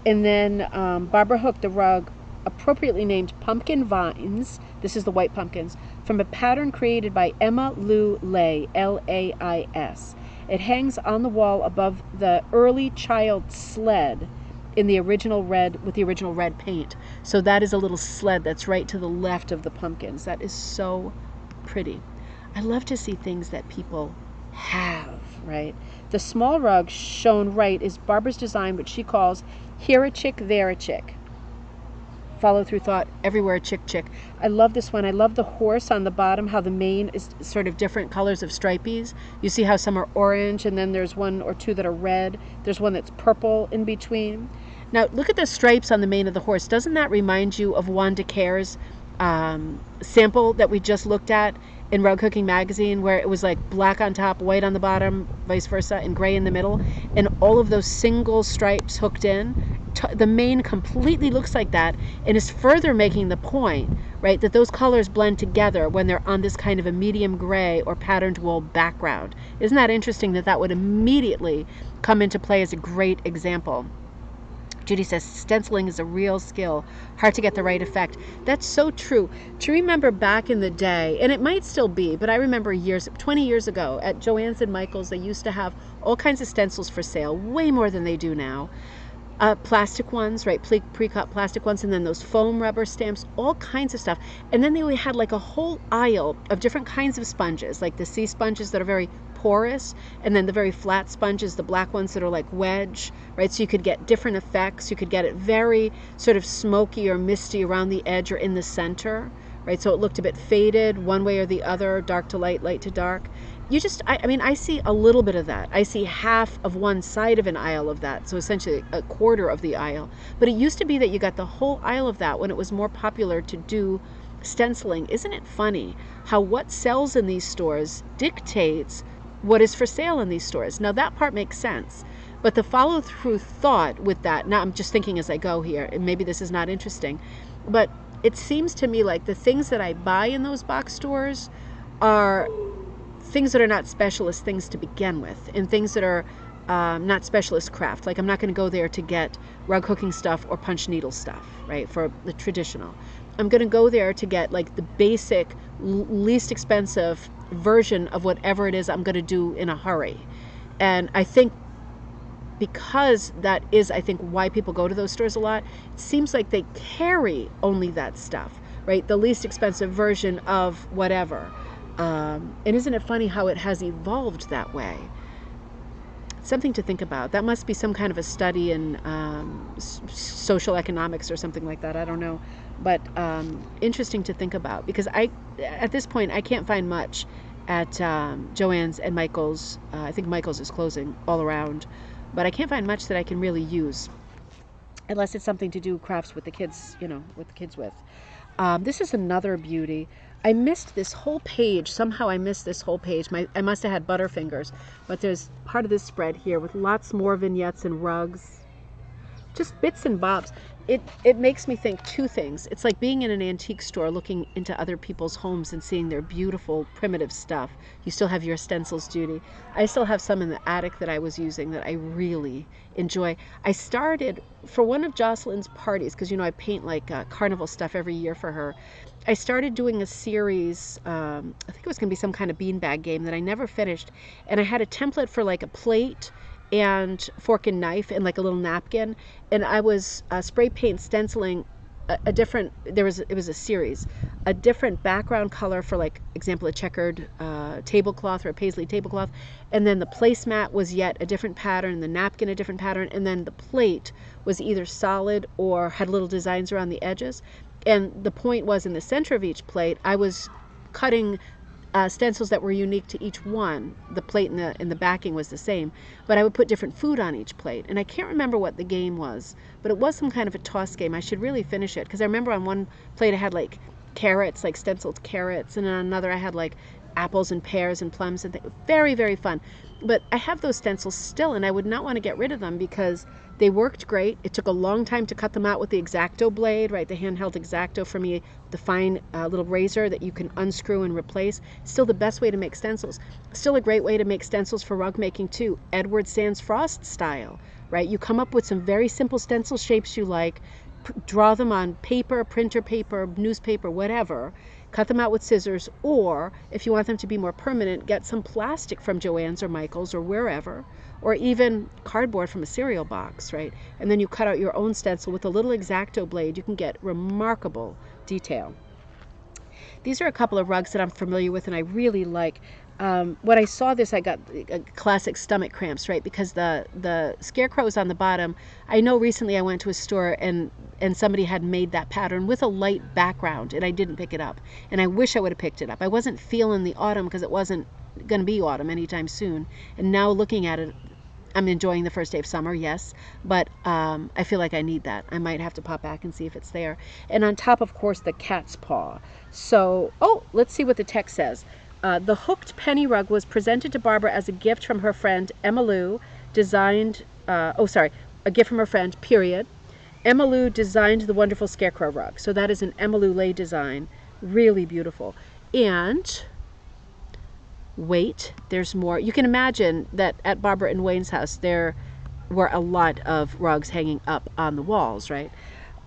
And then Barbara hooked the rug, appropriately named Pumpkin Vines, this is the white pumpkins, from a pattern created by Emma Lou Lay, L-A-I-S. It hangs on the wall above the early child sled in the original red, with the original red paint. So that is a little sled that's right to the left of the pumpkins. That is so pretty. I love to see things that people have, right? The small rug shown right is Barbara's design, which she calls Here a Chick, There a Chick. follow through thought everywhere, chick, chick. I love this one. I love the horse on the bottom, how the mane is sort of different colors of stripies. You see how some are orange, and then there's one or two that are red. There's one that's purple in between. Now, look at the stripes on the mane of the horse. Doesn't that remind you of Juan de Care's sample that we just looked at in Rug Cooking Magazine, where it was like black on top, white on the bottom, vice versa, and gray in the middle, and all of those single stripes hooked in? The mane completely looks like that, and is further making the point, right, that those colors blend together when they're on this kind of a medium gray or patterned wool background. Isn't that interesting that that would immediately come into play as a great example? Judy says, stenciling is a real skill, hard to get the right effect. That's so true. To remember back in the day, and it might still be, but I remember 20 years ago at Joann's and Michael's, they used to have all kinds of stencils for sale, way more than they do now. Plastic ones, right, pre-cut plastic ones, and then those foam rubber stamps, all kinds of stuff. And then they had like a whole aisle of different kinds of sponges, like the sea sponges that are very porous, and then the very flat sponges, the black ones that are like wedge, right? So you could get different effects. You could get it very sort of smoky or misty around the edge or in the center, right? So it looked a bit faded one way or the other, dark to light, light to dark. I see a little bit of that. I see half of one side of an aisle of that, so essentially a quarter of the aisle. But it used to be that you got the whole aisle of that when it was more popular to do stenciling. Isn't it funny how what sells in these stores dictates what is for sale in these stores? Now that part makes sense, but the follow-through thought with that, now I'm just thinking as I go here, and maybe this is not interesting, but it seems to me like the things that I buy in those box stores are things that are not specialist things to begin with, and things that are not specialist craft. Like I'm not going to go there to get rug hooking stuff or punch needle stuff, right, for the traditional. I'm going to go there to get like the basic, least expensive version of whatever it is I'm going to do in a hurry. And I think because that is, I think, why people go to those stores a lot, it seems like they carry only that stuff, right, the least expensive version of whatever. And isn't it funny how it has evolved that way? Something to think about. That must be some kind of a study in social economics or something like that. I don't know. But interesting to think about, because at this point, I can't find much at Joann's and Michael's. I think Michael's is closing all around. But I can't find much that I can really use, unless it's something to do crafts with the kids, with. This is another beauty. I missed this whole page. Somehow I missed this whole page. I must have had butterfingers. But there's part of this spread here with lots more vignettes and rugs. Just bits and bobs. It makes me think two things. It's like being in an antique store looking into other people's homes and seeing their beautiful primitive stuff. You still have your stencils, Judy. I still have some in the attic that I was using that I really enjoy. I started for one of Jocelyn's parties, because I paint like carnival stuff every year for her. I started doing a series, I think it was going to be some kind of beanbag game that I never finished, and I had a template for like a plate and fork and knife and like a little napkin, and I was spray paint stenciling it was a series, a different background color for, like, example, a checkered tablecloth or a paisley tablecloth, and then the placemat was yet a different pattern, the napkin a different pattern, and then the plate was either solid or had little designs around the edges. And the point was, in the center of each plate, I was cutting stencils that were unique to each one. The plate and the backing was the same, but I would put different food on each plate. And I can't remember what the game was, but it was some kind of a toss game. I should really finish it, because I remember on one plate I had like carrots, like stenciled carrots, and on another I had like apples and pears and plums and things. Very, very fun. But I have those stencils still, and I would not want to get rid of them because they worked great. It took a long time to cut them out with the X-Acto blade, right? The handheld X-Acto for me, the fine little razor that you can unscrew and replace. Still the best way to make stencils. Still a great way to make stencils for rug making too. Edward Sands Frost style, right? You come up with some very simple stencil shapes you like, draw them on paper, printer paper, newspaper, whatever. Cut them out with scissors, or if you want them to be more permanent, get some plastic from Joann's or Michael's or wherever, or even cardboard from a cereal box, right? And then you cut out your own stencil with a little X-Acto blade. You can get remarkable detail. These are a couple of rugs that I'm familiar with and I really like. when I saw this, I got classic stomach cramps, right? Because the scarecrows on the bottom, I know recently I went to a store and somebody had made that pattern with a light background, and I didn't pick it up. And I wish I would have picked it up. I wasn't feeling the autumn because it wasn't going to be autumn anytime soon. And now looking at it, I'm enjoying the first day of summer, yes, but I feel like I need that. I might have to pop back and see if it's there. And on top, of course, the cat's paw. So, let's see what the text says. The hooked penny rug was presented to Barbara as a gift from her friend Emma Lou, designed, a gift from her friend, period. Emma Lou designed the wonderful scarecrow rug. So that is an Emma Lou Lay design. Really beautiful. And wait, there's more. You can imagine that at Barbara and Wayne's house, there were a lot of rugs hanging up on the walls, right?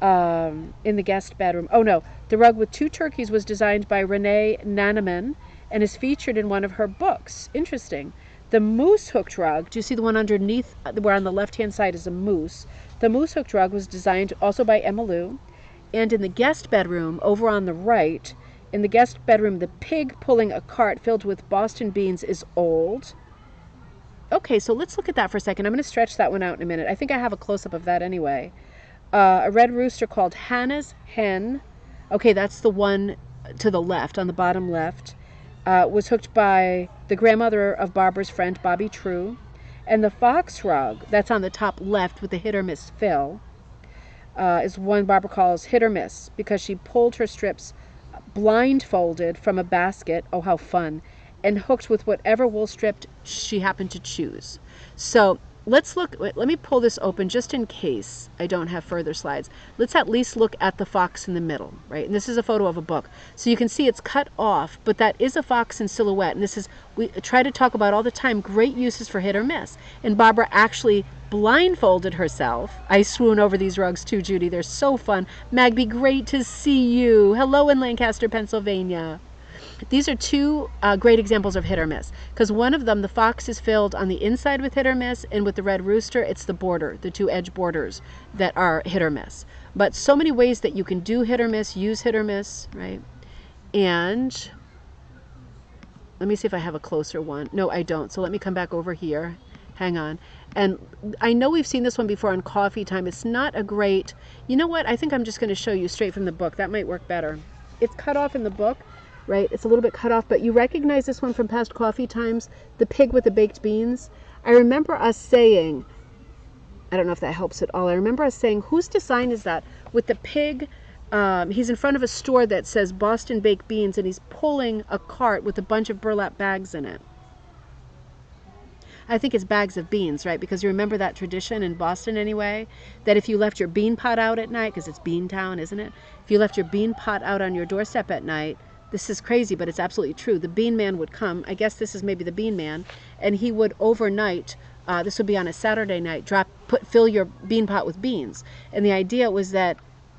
In the guest bedroom. Oh no, the rug with 2 turkeys was designed by Renee Nanaman and is featured in one of her books. Interesting. The moose hooked rug, do you see the one underneath where on the left-hand side is a moose? The moose hooked rug was designed also by Emma Lou. And in the guest bedroom, over on the right, in the guest bedroom, the pig pulling a cart filled with Boston beans is old. Okay, so let's look at that for a second. I'm going to stretch that one out in a minute. I think I have a close-up of that anyway. A red rooster called Hannah's Hen. Okay, that's the one to the left, on the bottom left. Was hooked by the grandmother of Barbara's friend, Bobby True. And the fox rug, that's on the top left with the hit or miss fill, is one Barbara calls hit or miss because she pulled her strips blindfolded from a basket, oh how fun, and hooked with whatever wool strip she happened to choose. So let's look, let me pull this open just in case I don't have further slides. Let's at least look at the fox in the middle, right? And this is a photo of a book. So you can see it's cut off, but that is a fox in silhouette. And this is, we try to talk about all the time, great uses for hit or miss. And Barbara actually blindfolded herself. I swoon over these rugs too, Judy. They're so fun. Magby, great to see you. Hello in Lancaster, Pennsylvania. These are 2 great examples of hit or miss, because one of them, the fox, is filled on the inside with hit or miss, and with the red rooster, it's the border, the 2 edge borders that are hit or miss. But so many ways that you can do hit or miss, use hit or miss, right? And let me see if I have a closer one. No, I don't. So let me come back over here. Hang on. And I know we've seen this one before on Coffee Time. It's not a great, you know what? I think I'm just going to show you straight from the book. That might work better. It's cut off in the book. Right? It's a little bit cut off, but you recognize this one from past Coffee Times, the pig with the baked beans. I remember us saying, I don't know if that helps at all. I remember us saying, whose design is that? With the pig, he's in front of a store that says Boston baked beans, and he's pulling a cart with a bunch of burlap bags in it. I think it's bags of beans, right? Because you remember that tradition in Boston anyway, that if you left your bean pot out at night, because it's Bean Town, isn't it? If you left your bean pot out on your doorstep at night, this is crazy, but it's absolutely true. The bean man would come. I guess this is maybe the bean man, and he would overnight. This would be on a Saturday night. Fill your bean pot with beans, and the idea was that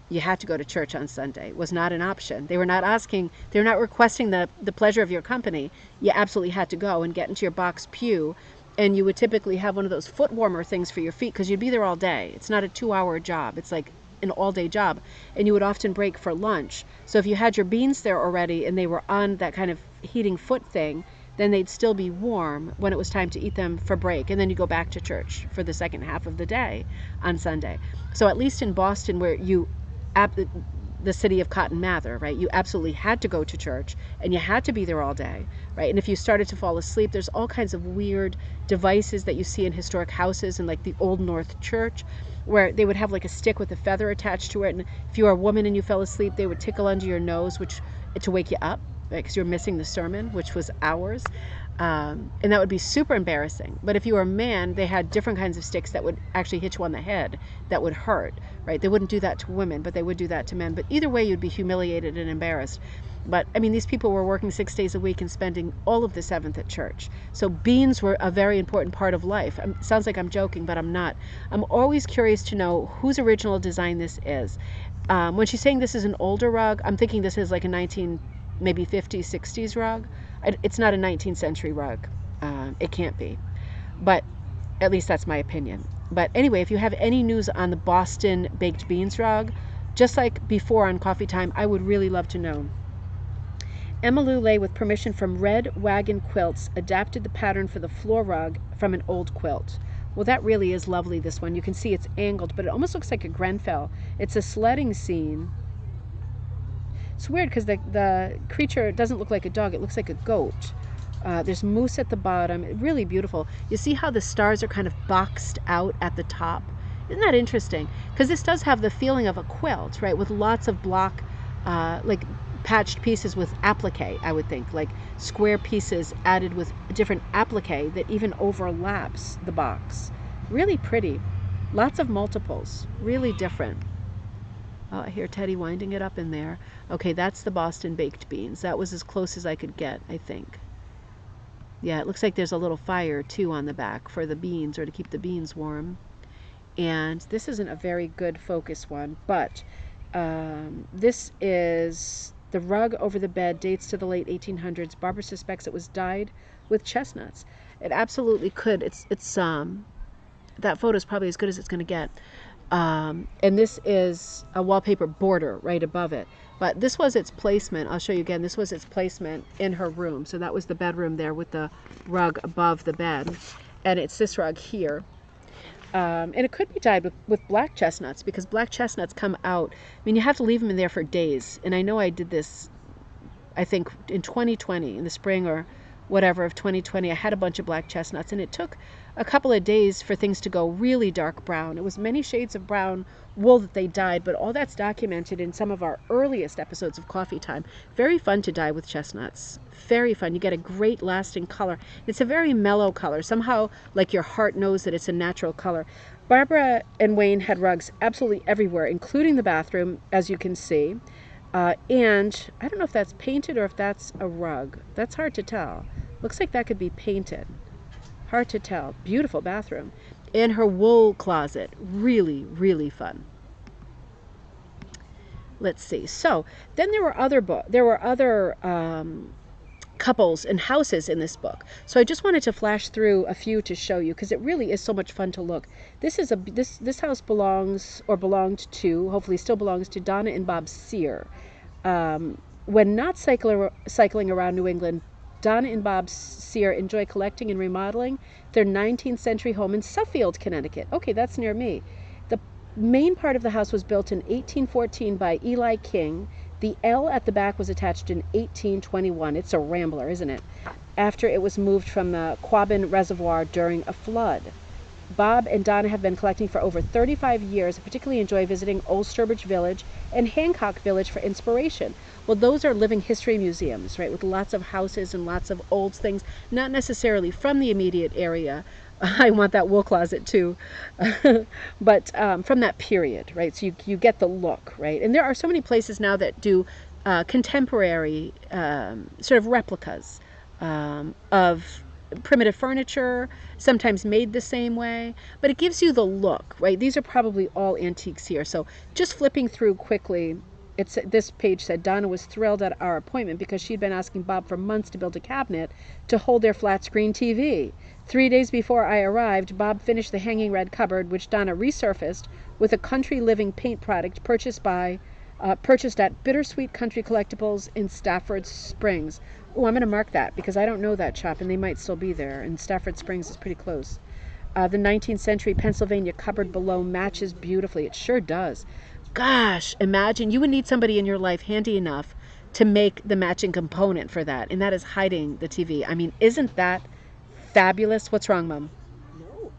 you had to go to church on Sunday. It was not an option. They were not asking. They were not requesting the pleasure of your company. You absolutely had to go and get into your box pew, and you would typically have one of those foot warmer things for your feet because you'd be there all day. It's not a 2-hour job. It's like an all-day job, and you would often break for lunch. So if you had your beans there already and they were on that kind of heating foot thing, then they'd still be warm when it was time to eat them for break, and then you go back to church for the second half of the day on Sunday. So at least in Boston, where the city of Cotton Mather, right, you absolutely had to go to church and you had to be there all day, right? And if you started to fall asleep, there's all kinds of weird devices that you see in historic houses and like the Old North Church, where they would have like a stick with a feather attached to it, and if you were a woman and you fell asleep, they would tickle under your nose to wake you up, right, because you're missing the sermon, which was hours, and that would be super embarrassing. But if you were a man, they had different kinds of sticks that would actually hit you on the head that would hurt, right? They wouldn't do that to women, but they would do that to men. But either way, you'd be humiliated and embarrassed. But I mean, these people were working 6 days a week and spending all of the 7th at church. So beans were a very important part of life. Sounds like I'm joking, but I'm not. I'm always curious to know whose original design this is. When she's saying this is an older rug, I'm thinking this is like a maybe 50s, 60s rug. It's not a 19th century rug. It can't be. But at least that's my opinion. But anyway, if you have any news on the Boston baked beans rug, just like before on Coffee Time, I would really love to know. Emmylou lay with permission from Red Wagon Quilts, adapted the pattern for the floor rug from an old quilt. Well, that really is lovely, this one. You can see it's angled, but it almost looks like a Grenfell. It's a sledding scene. It's weird because the creature doesn't look like a dog. It looks like a goat. There's moose at the bottom. Really beautiful. You see how the stars are kind of boxed out at the top? Isn't that interesting? Because this does have the feeling of a quilt, right? With lots of block, like patched pieces with applique, I would think. Like square pieces added with different applique that even overlaps the box. Really pretty. Lots of multiples. Really different. Oh, I hear Teddy winding it up in there. Okay, that's the Boston baked beans. That was as close as I could get, I think. Yeah, it looks like there's a little fire too on the back for the beans, or to keep the beans warm. And this isn't a very good focus one, but this is the rug over the bed, dates to the late 1800s. Barbara suspects it was dyed with chestnuts. It absolutely could. It's that photo is probably as good as it's going to get. And this is a wallpaper border right above it. But this was its placement. I'll show you again. This was its placement in her room. So that was the bedroom there with the rug above the bed. And it's this rug here. And it could be dyed with black chestnuts, because black chestnuts come out. I mean, you have to leave them in there for days. And I know I did this, I think, in 2020, in the spring or whatever of 2020. I had a bunch of black chestnuts, and it took a couple of days for things to go really dark brown. It was many shades of brown wool that they dyed, but all that's documented in some of our earliest episodes of Coffee Time. Very fun to dye with chestnuts. Very fun. You get a great lasting color. It's a very mellow color. Somehow, like your heart knows that it's a natural color. Barbara and Wayne had rugs absolutely everywhere, including the bathroom, as you can see. And I don't know if that's painted or if that's a rug. That's hard to tell. Looks like that could be painted. Hard to tell. Beautiful bathroom. And her wool closet. Really, really fun. Let's see. So then there were other couples and houses in this book. So I just wanted to flash through a few to show you, because it really is so much fun to look. This house belongs, or belonged to, hopefully still belongs to, Donna and Bob Sear. When not cycling around New England, Donna and Bob Sear enjoy collecting and remodeling their 19th century home in Suffield, Connecticut. Okay, that's near me. The main part of the house was built in 1814 by Eli King. The L at the back was attached in 1821. It's a rambler, isn't it? After it was moved from the Quabbin Reservoir during a flood. Bob and Donna have been collecting for over 35 years and particularly enjoy visiting Old Sturbridge Village and Hancock Village for inspiration. Well, those are living history museums, right, with lots of houses and lots of old things, not necessarily from the immediate area. I want that wool closet too, but from that period, right? So you get the look, right? And there are so many places now that do contemporary sort of replicas of primitive furniture, sometimes made the same way, but it gives you the look, right? These are probably all antiques here. So just flipping through quickly, this page said Donna was thrilled at our appointment because she'd been asking Bob for months to build a cabinet to hold their flat screen TV. 3 days before I arrived, Bob finished the hanging red cupboard, which Donna resurfaced with a country living paint product purchased at Bittersweet Country Collectibles in Stafford Springs. Oh, I'm going to mark that because I don't know that shop, and they might still be there, and Stafford Springs is pretty close. The 19th century Pennsylvania cupboard below matches beautifully. It sure does. Gosh, imagine, you would need somebody in your life handy enough to make the matching component for that, and that is hiding the TV. I mean, isn't that fabulous? What's wrong, Mom? No.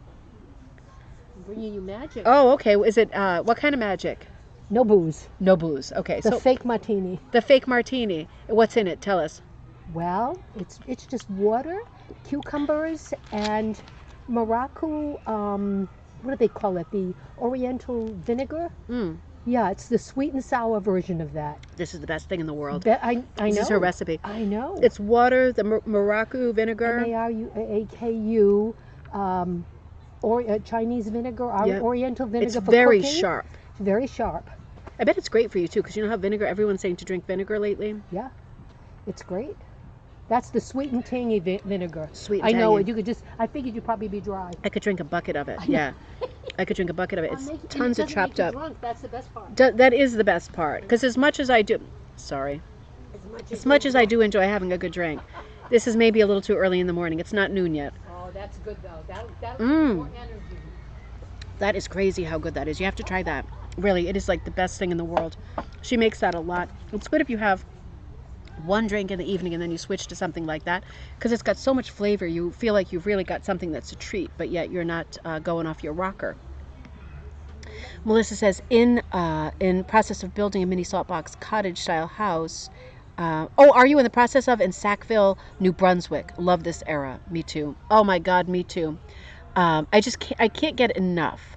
I'm bringing you magic. Oh, okay. Is it, what kind of magic? No booze. No booze. Okay. The fake martini. The fake martini. What's in it? Tell us. Well, it's just water, cucumbers, and Morocco, what do they call it? The Oriental vinegar? Mm. Yeah, it's the sweet and sour version of that. This is the best thing in the world. I know. This is her recipe. I know. It's water, the Morocco vinegar. Marauaku, Chinese vinegar, Oriental vinegar it's for very cooking. sharp. It's very sharp. I bet it's great for you too, because you know how vinegar, everyone's saying to drink vinegar lately? Yeah, it's great. That's the sweet and tangy vinegar. Sweet and I know tangy. it. You could I figured you'd probably be dry. I could drink a bucket of it. Yeah. I could drink a bucket of it. It's tons of chopped up. Drunk. That's the best part. That is the best part. Because as much as I do... Sorry. As As much as I do enjoy having a good drink. This is maybe a little too early in the morning. It's not noon yet. Oh, that's good though. That'll give Mm. you more energy. That is crazy how good that is. You have to try that. Really, it is like the best thing in the world. She makes that a lot. It's good if you have one drink in the evening and then you switch to something like that, because it's got so much flavor. You feel like you've really got something that's a treat, but yet you're not going off your rocker. Melissa says, in process of building a mini saltbox cottage style house. Are you in the process of in Sackville, New Brunswick? Love this era. Me too. Oh my God, me too. I can't get enough.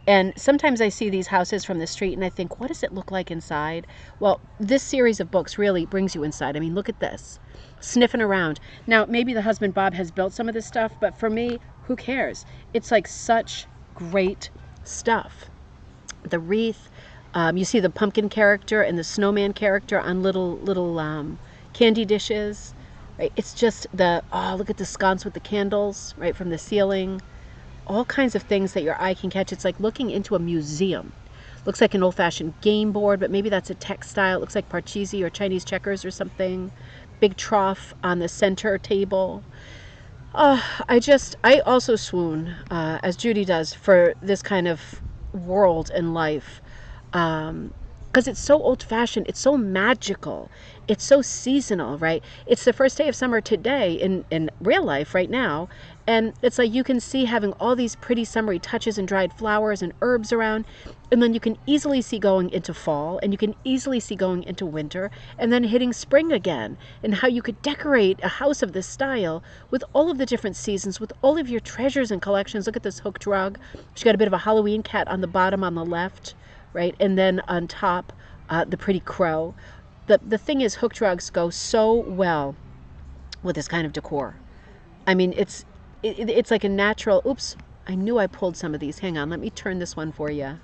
And sometimes I see these houses from the street and I think, what does it look like inside? Well, this series of books really brings you inside. I mean, look at this. Sniffing around. Now, maybe the husband Bob has built some of this stuff, but for me, who cares? It's like such great stuff. The wreath, you see the pumpkin character and the snowman character on little candy dishes. Right? It's just look at the sconce with the candles, right, from the ceiling. All kinds of things that your eye can catch. It's like looking into a museum. Looks like an old-fashioned game board, but maybe that's a textile. It looks like parcheesi or Chinese checkers or something. Big trough on the center table. I also swoon, as Judy does, for this kind of world and life. Because it's so old-fashioned, it's so magical, it's so seasonal, right? It's the first day of summer today in real life right now, and it's like you can see having all these pretty summery touches and dried flowers and herbs around, and then you can easily see going into fall, and you can easily see going into winter, and then hitting spring again, and how you could decorate a house of this style with all of the different seasons, with all of your treasures and collections. Look at this hooked rug. She's got a bit of a Halloween cat on the bottom on the left, right? And then on top, the pretty crow. The thing is, hooked rugs go so well with this kind of decor. I mean, it's like a natural. Oops, I knew I pulled some of these. Hang on, let me turn this one for you.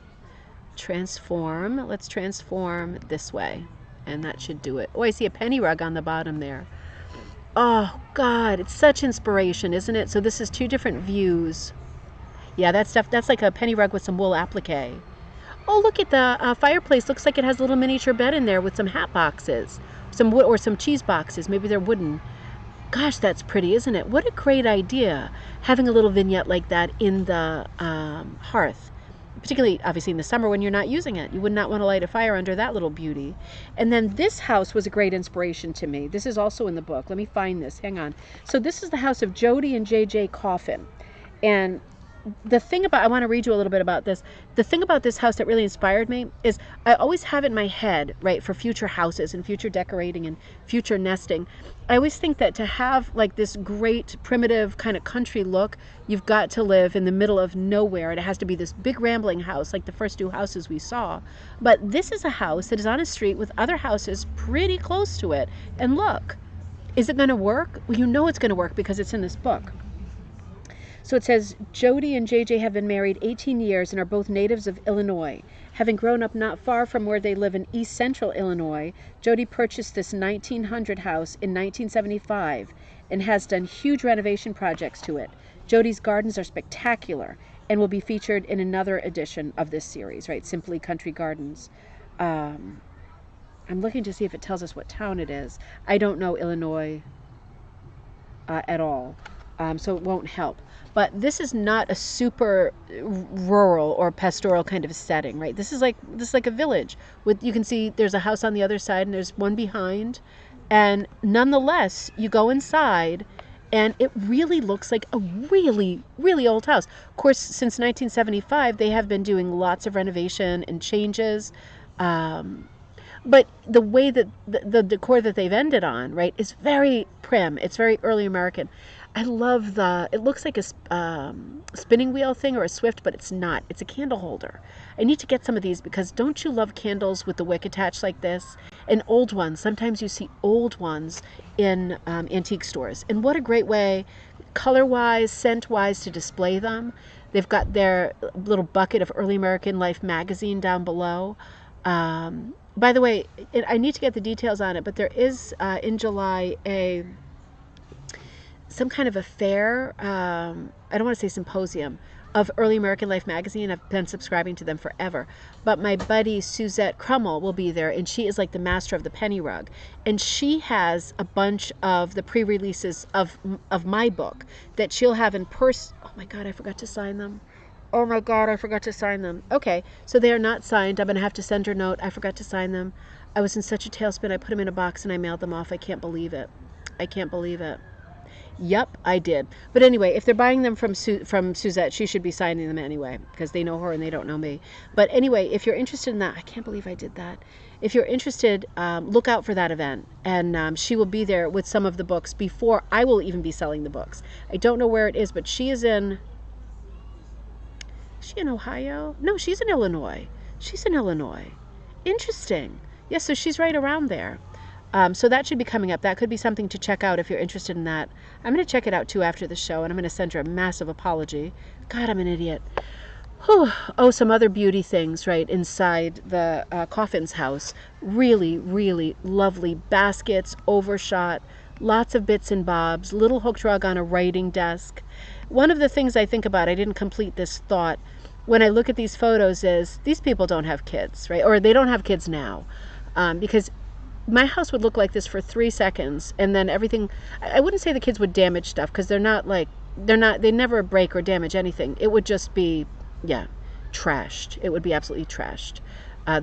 Transform. Let's transform this way, and that should do it. Oh, I see a penny rug on the bottom there. Oh God, it's such inspiration, isn't it? So this is two different views. Yeah, that stuff. That's like a penny rug with some wool applique. Oh, look at the fireplace. Looks like it has a little miniature bed in there with some hat boxes, some wood or some cheese boxes. Maybe they're wooden. Gosh, that's pretty, isn't it? What a great idea, having a little vignette like that in the hearth. Particularly, obviously, in the summer when you're not using it. You would not want to light a fire under that little beauty. And then this house was a great inspiration to me. This is also in the book. Let me find this. Hang on. So this is the house of Jody and J.J. Coffin. And the thing about, I want to read you a little bit about this. The thing about this house that really inspired me is I always have in my head, right, for future houses and future decorating and future nesting, I always think that to have like this great primitive kind of country look, you've got to live in the middle of nowhere. And it has to be this big rambling house like the first two houses we saw. But this is a house that is on a street with other houses pretty close to it. And look, is it going to work? Well, you know it's going to work because it's in this book. So it says, Jody and JJ have been married 18 years and are both natives of Illinois. Having grown up not far from where they live in East Central Illinois, Jody purchased this 1900 house in 1975 and has done huge renovation projects to it. Jody's gardens are spectacular and will be featured in another edition of this series, right? Simply Country Gardens. I'm looking to see if it tells us what town it is. I don't know Illinois at all, so it won't help. But this is not a super rural or pastoral kind of setting, right? This is like a village with, you can see there's a house on the other side and there's one behind, and nonetheless you go inside and it really looks like a really, really old house. Of course, since 1975 they have been doing lots of renovation and changes, but the way that the decor that they've ended on, right, is very prim. It's very early American. I love it looks like a spinning wheel thing or a Swift, but it's not. It's a candle holder. I need to get some of these because don't you love candles with the wick attached like this? And old ones. Sometimes you see old ones in antique stores. And what a great way, color-wise, scent-wise, to display them. They've got their little bucket of Early American Life magazine down below. By the way, I need to get the details on it, but there is in July some kind of a fair, I don't want to say symposium, of Early American Life magazine. I've been subscribing to them forever. But my buddy Suzette Crummell will be there, and she is like the master of the penny rug. And she has a bunch of the pre-releases of my book that she'll have in person. Oh my God, I forgot to sign them. Oh my God, I forgot to sign them. Okay, so they are not signed. I'm going to have to send her a note. I forgot to sign them. I was in such a tailspin. I put them in a box and I mailed them off. I can't believe it. I can't believe it. Yep, I did. But anyway, if they're buying them from Suzette, she should be signing them anyway, because they know her and they don't know me. But anyway, if you're interested in that, I can't believe I did that. If you're interested, look out for that event. And she will be there with some of the books before I will even be selling the books. I don't know where it is, but she is in Ohio? No, she's in Illinois. She's in Illinois. Interesting. Yes, so she's right around there. So that should be coming up. That could be something to check out if you're interested in that. I'm going to check it out too after the show, and I'm going to send her a massive apology. God, I'm an idiot. Whew. Oh, some other beauty things right inside the Coffin's house. Really, really lovely baskets, overshot, lots of bits and bobs, little hooked rug on a writing desk. One of the things I think about, I didn't complete this thought, when I look at these photos is these people don't have kids, right? Or they don't have kids now, because my house would look like this for 3 seconds, and then everything, I wouldn't say the kids would damage stuff, because they never break or damage anything. It would just be, trashed. It would be absolutely trashed.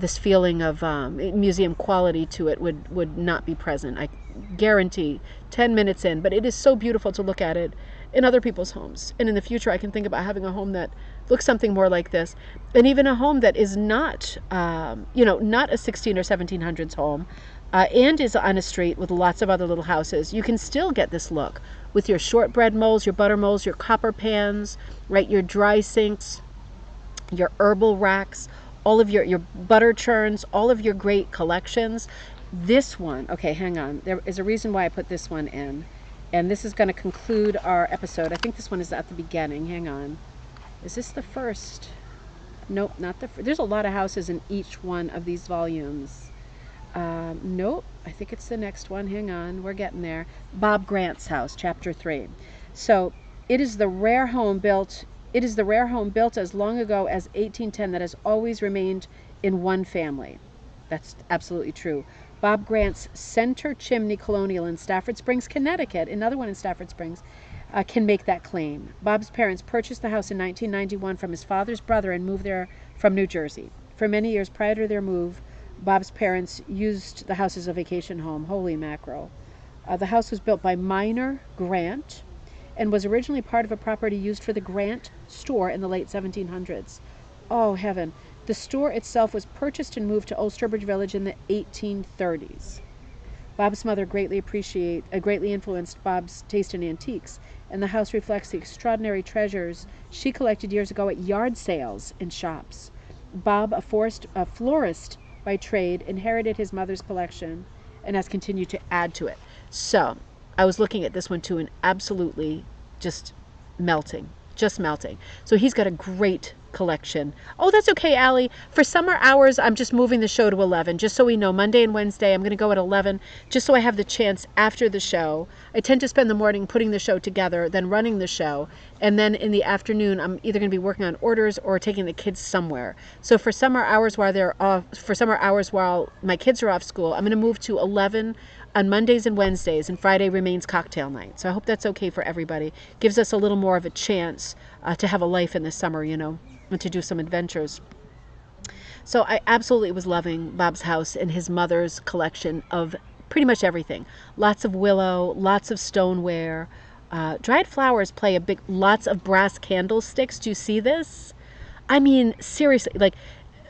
This feeling of museum quality to it would not be present. I guarantee 10 minutes in, but it is so beautiful to look at it in other people's homes. And in the future, I can think about having a home that looks something more like this, and even a home that is not, not a 16 or 1700s home, and is on a street with lots of other little houses. You can still get this look with your shortbread molds, your butter molds, your copper pans, right, your dry sinks, your herbal racks, all of your butter churns, all of your great collections. This one, okay, hang on. There is a reason why I put this one in, and this is going to conclude our episode. I think this one is at the beginning. Hang on. Is this the first? Nope, not the first. There's a lot of houses in each one of these volumes. Nope, I think it's the next one. Hang on, we're getting there. Bob Grant's house, chapter 3. So it is the rare home built as long ago as 1810 that has always remained in one family. That's absolutely true. Bob Grant's center chimney colonial in Stafford Springs, Connecticut, another one in Stafford Springs, can make that claim. Bob's parents purchased the house in 1991 from his father's brother and moved there from New Jersey. For many years prior to their move, Bob's parents used the house as a vacation home. Holy mackerel. The house was built by Minor Grant and was originally part of a property used for the Grant store in the late 1700s. Oh, heaven. The store itself was purchased and moved to Old Sturbridge Village in the 1830s. Bob's mother greatly influenced Bob's taste in antiques, and the house reflects the extraordinary treasures she collected years ago at yard sales in shops. Bob, a florist by trade, inherited his mother's collection and has continued to add to it. So I was looking at this one too, and absolutely just melting. So he's got a great collection. Oh, that's okay, Allie. For summer hours, I'm just moving the show to 11, just so we know. Monday and Wednesday, I'm going to go at 11, just so I have the chance after the show. I tend to spend the morning putting the show together, then running the show, and then in the afternoon, I'm either going to be working on orders or taking the kids somewhere. So for summer hours while my kids are off school, I'm going to move to 11 on Mondays and Wednesdays, and Friday remains cocktail night. So I hope that's okay for everybody. Gives us a little more of a chance to have a life in the summer, and to do some adventures. So I absolutely was loving Bob's house and his mother's collection of pretty much everything. Lots of willow, lots of stoneware. Dried flowers play lots of brass candlesticks. Do you see this? I mean, seriously,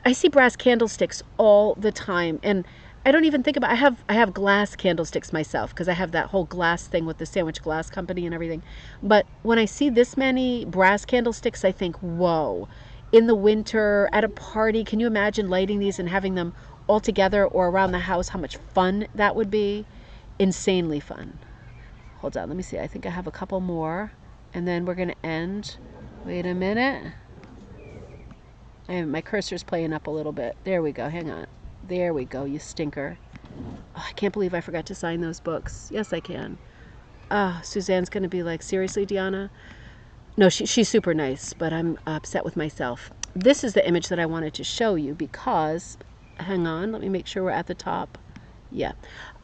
I see brass candlesticks all the time, and I don't even think about, I have glass candlesticks myself, because I have that whole glass thing with the Sandwich Glass Company and everything. But when I see this many brass candlesticks, I think, whoa. In the winter, at a party, can you imagine lighting these and having them all together or around the house? How much fun that would be. Insanely fun. Hold on, let me see. I think I have a couple more, and then we're going to end. Wait a minute. My cursor's playing up a little bit. There we go. Hang on. There we go, you stinker. Oh, I can't believe I forgot to sign those books. Yes, I can. Suzanne's going to be like, seriously, Deanna? No, she's super nice, but I'm upset with myself. This is the image that I wanted to show you because, hang on, let me make sure we're at the top. Yeah.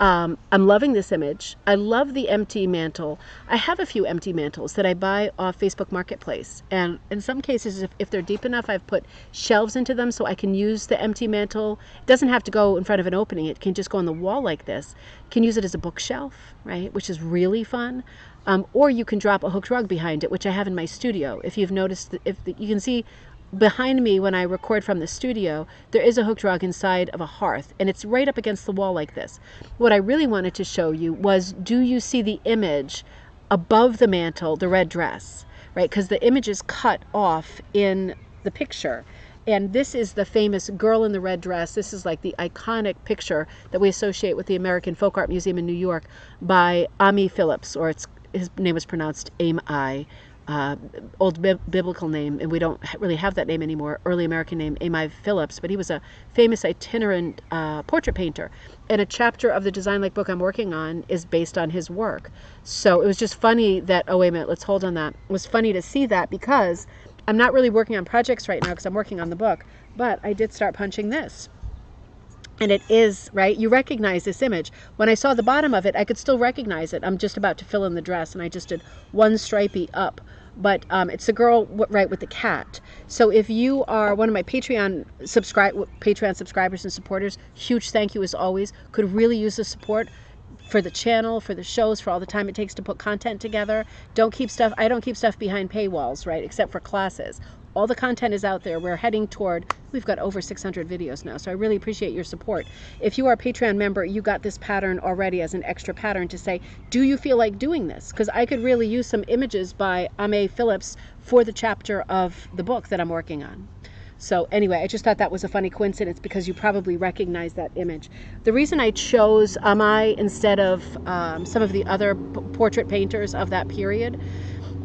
I'm loving this image. I love the empty mantle. I have a few empty mantles that I buy off Facebook Marketplace. And in some cases, if they're deep enough, I've put shelves into them so I can use the empty mantle. It doesn't have to go in front of an opening. It can just go on the wall like this. You can use it as a bookshelf, right, which is really fun. Or you can drop a hooked rug behind it, which I have in my studio. If you've noticed, you can see behind me when I record from the studio, there is a hooked rug inside of a hearth, and it's right up against the wall like this. What I really wanted to show you was, do you see the image above the mantle, the red dress, right? Because the image is cut off in the picture. And this is the famous girl in the red dress. This is like the iconic picture that we associate with the American Folk Art Museum in New York by Ami Phillips, or his name was pronounced Ami. Old biblical name, and we don't really have that name anymore, early American name, Ami Phillips, but he was a famous itinerant portrait painter, and a chapter of the Design Like book I'm working on is based on his work. So it was just funny that, oh wait a minute, let's hold on that. It was funny to see that because I'm not really working on projects right now because I'm working on the book, but I did start punching this. And it is, right, you recognize this image. When I saw the bottom of it, I could still recognize it. I'm just about to fill in the dress, and I just did one stripey up. But it's the girl, right, with the cat. So if you are one of my Patreon subscribers and supporters, huge thank you as always. Could really use the support for the channel, for the shows, for all the time it takes to put content together. I don't keep stuff behind paywalls, right, except for classes. All the content is out there. We're heading toward, we've got over 600 videos now, so I really appreciate your support. If you are a Patreon member, you got this pattern already as an extra pattern to say, do you feel like doing this? Because I could really use some images by Ami Phillips for the chapter of the book that I'm working on. So anyway, I just thought that was a funny coincidence because you probably recognize that image. The reason I chose Ami instead of some of the other portrait painters of that period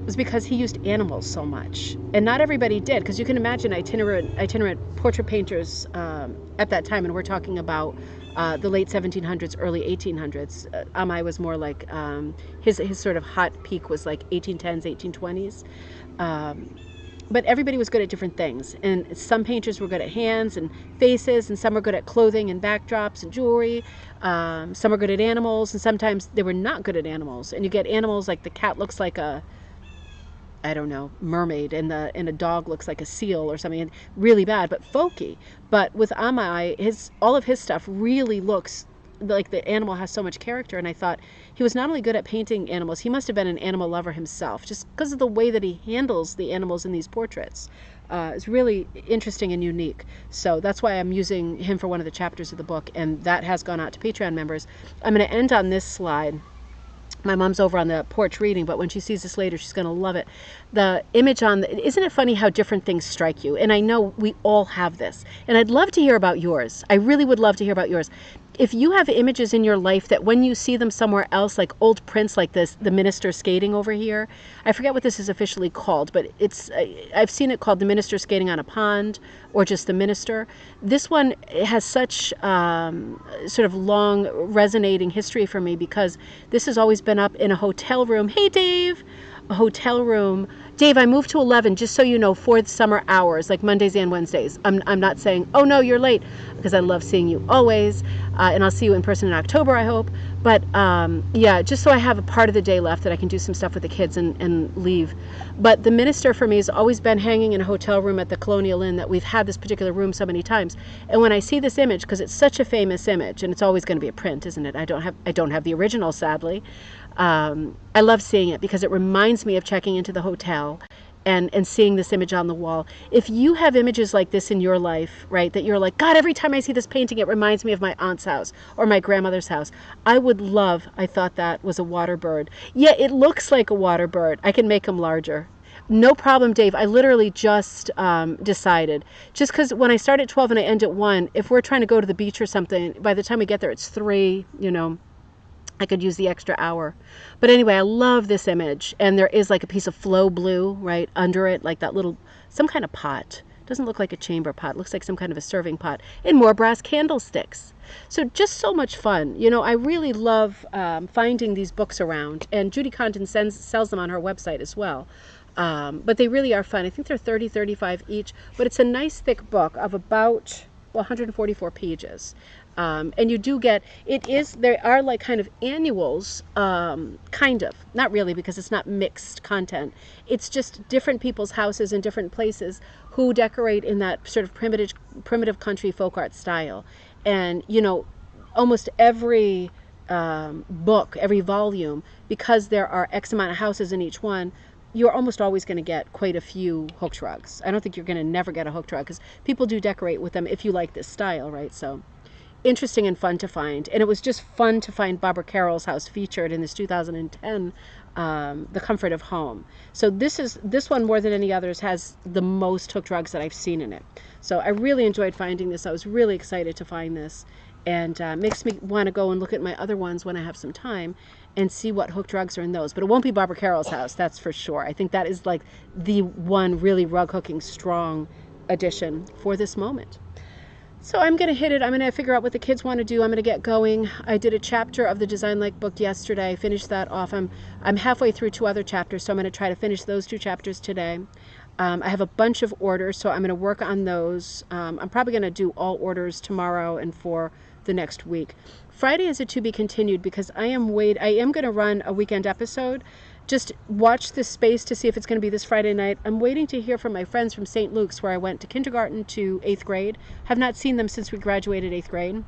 was because he used animals so much, and not everybody did, because you can imagine itinerant portrait painters at that time, and we're talking about the late 1700s, early 1800s. Ami was more like his sort of hot peak was like 1810s, 1820s. But everybody was good at different things, and some painters were good at hands and faces, and some were good at clothing and backdrops and jewelry. Some were good at animals, and sometimes they were not good at animals. And you get animals like the cat looks like a, I don't know, mermaid, and a dog looks like a seal or something, and really bad, but folky. But with Ami, all of his stuff really looks like the animal has so much character, and I thought he was not only good at painting animals, he must have been an animal lover himself, just because of the way that he handles the animals in these portraits. It's really interesting and unique. So that's why I'm using him for one of the chapters of the book, and that has gone out to Patreon members. I'm going to end on this slide. My mom's over on the porch reading, but when she sees this later, she's going to love it. The image isn't it funny how different things strike you? And I know we all have this. And I'd love to hear about yours. I really would love to hear about yours. If you have images in your life that when you see them somewhere else, like old prints like this, the minister skating over here, I forget what this is officially called, but I've seen it called the minister skating on a pond, or just the minister. This one has such sort of long resonating history for me because this has always been up in a hotel room. Hey, Dave! A hotel room. Dave, I moved to 11, just so you know, for the summer hours, like Mondays and Wednesdays. I'm not saying, oh no, you're late, because I love seeing you always, and I'll see you in person in October, I hope. But yeah, just so I have a part of the day left that I can do some stuff with the kids and leave. But the minister for me has always been hanging in a hotel room at the Colonial Inn, that we've had this particular room so many times. And when I see this image, because it's such a famous image, and it's always going to be a print, isn't it? I don't have the original, sadly. I love seeing it because it reminds me of checking into the hotel and seeing this image on the wall. If you have images like this in your life, right, that you're like, God, every time I see this painting, it reminds me of my aunt's house or my grandmother's house. I thought that was a water bird. Yeah, it looks like a water bird. I can make them larger. No problem, Dave. I literally just decided. Just because when I start at 12 and I end at 1, if we're trying to go to the beach or something, by the time we get there, it's 3, you know. I could use the extra hour. But anyway, I love this image. And there is like a piece of flow blue right under it, like that little, some kind of pot. Doesn't look like a chamber pot. Looks like some kind of a serving pot. And more brass candlesticks. So just so much fun. You know, I really love finding these books around. And Judy Condon sells them on her website as well. But they really are fun. I think they're $30-$35 each. But it's a nice thick book of about 144 pages. And you do get, there are like kind of annuals, kind of, not really because it's not mixed content. It's just different people's houses in different places who decorate in that sort of primitive country folk art style. And, you know, almost every book, every volume, because there are X amount of houses in each one, you're almost always going to get quite a few hooked rugs. I don't think you're going to never get a hooked rug because people do decorate with them if you like this style, right? So interesting and fun to find. And it was just fun to find Barbara Carroll's house featured in this 2010 The Comfort of Home. So this one more than any others has the most hooked rugs that I've seen in it. So I really enjoyed finding this. I was really excited to find this, and makes me want to go and look at my other ones when I have some time and see what hooked rugs are in those. But it won't be Barbara Carroll's house, that's for sure. I think that is like the one really rug hooking strong addition for this moment. So I'm going to hit it. I'm going to figure out what the kids want to do. I'm going to get going. I did a chapter of the Design Like book yesterday. Finished that off. I'm halfway through 2 other chapters, so I'm going to try to finish those 2 chapters today. I have a bunch of orders, so I'm going to work on those. I'm probably going to do all orders tomorrow and for the next week. Friday is a to be continued because I am going to run a weekend episode. Just watch this space to see if it's going to be this Friday night. I'm waiting to hear from my friends from St. Luke's, where I went to kindergarten to 8th grade. Have not seen them since we graduated 8th grade.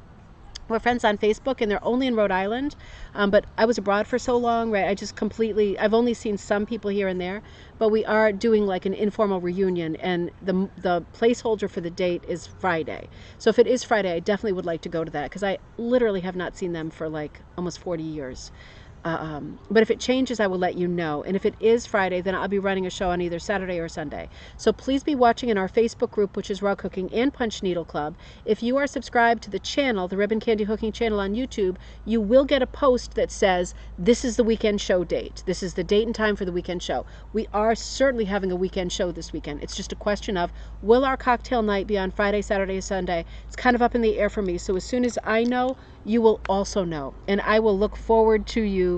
We're friends on Facebook, and they're only in Rhode Island. But I was abroad for so long, right? I've only seen some people here and there. But we are doing like an informal reunion, and the placeholder for the date is Friday. So if it is Friday, I definitely would like to go to that because I literally have not seen them for like almost 40 years. But if it changes, I will let you know. And if it is Friday, then I'll be running a show on either Saturday or Sunday. So please be watching in our Facebook group, which is Rug Hooking and Punch Needle Club. If you are subscribed to the channel, the Ribbon Candy Hooking channel on YouTube, you will get a post that says, this is the weekend show date. This is the date and time for the weekend show. We are certainly having a weekend show this weekend. It's just a question of, will our cocktail night be on Friday, Saturday, Sunday? It's kind of up in the air for me. So as soon as I know, you will also know. And I will look forward to you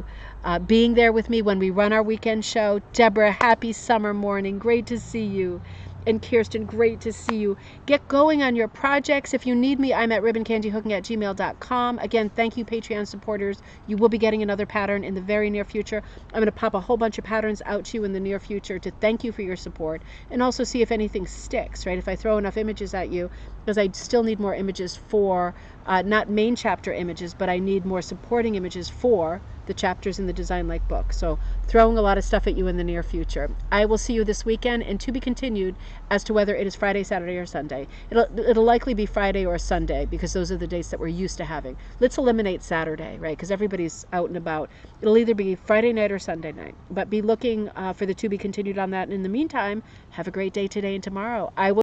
being there with me when we run our weekend show. Deborah, happy summer morning. Great to see you. And Kirsten, great to see you. Get going on your projects. If you need me, I'm at ribboncandyhooking@gmail.com. Again, thank you, Patreon supporters. You will be getting another pattern in the very near future. I'm going to pop a whole bunch of patterns out to you in the near future to thank you for your support and also see if anything sticks, right? If I throw enough images at you, because I still need more images for, not main chapter images, but I need more supporting images for the chapters in the Design Like book. So throwing a lot of stuff at you in the near future. I will see you this weekend, and to be continued as to whether it is Friday, Saturday, or Sunday. It'll likely be Friday or Sunday because those are the dates that we're used to having. Let's eliminate Saturday, right? Because everybody's out and about. It'll either be Friday night or Sunday night. But be looking for the to be continued on that. And in the meantime, have a great day today and tomorrow. I will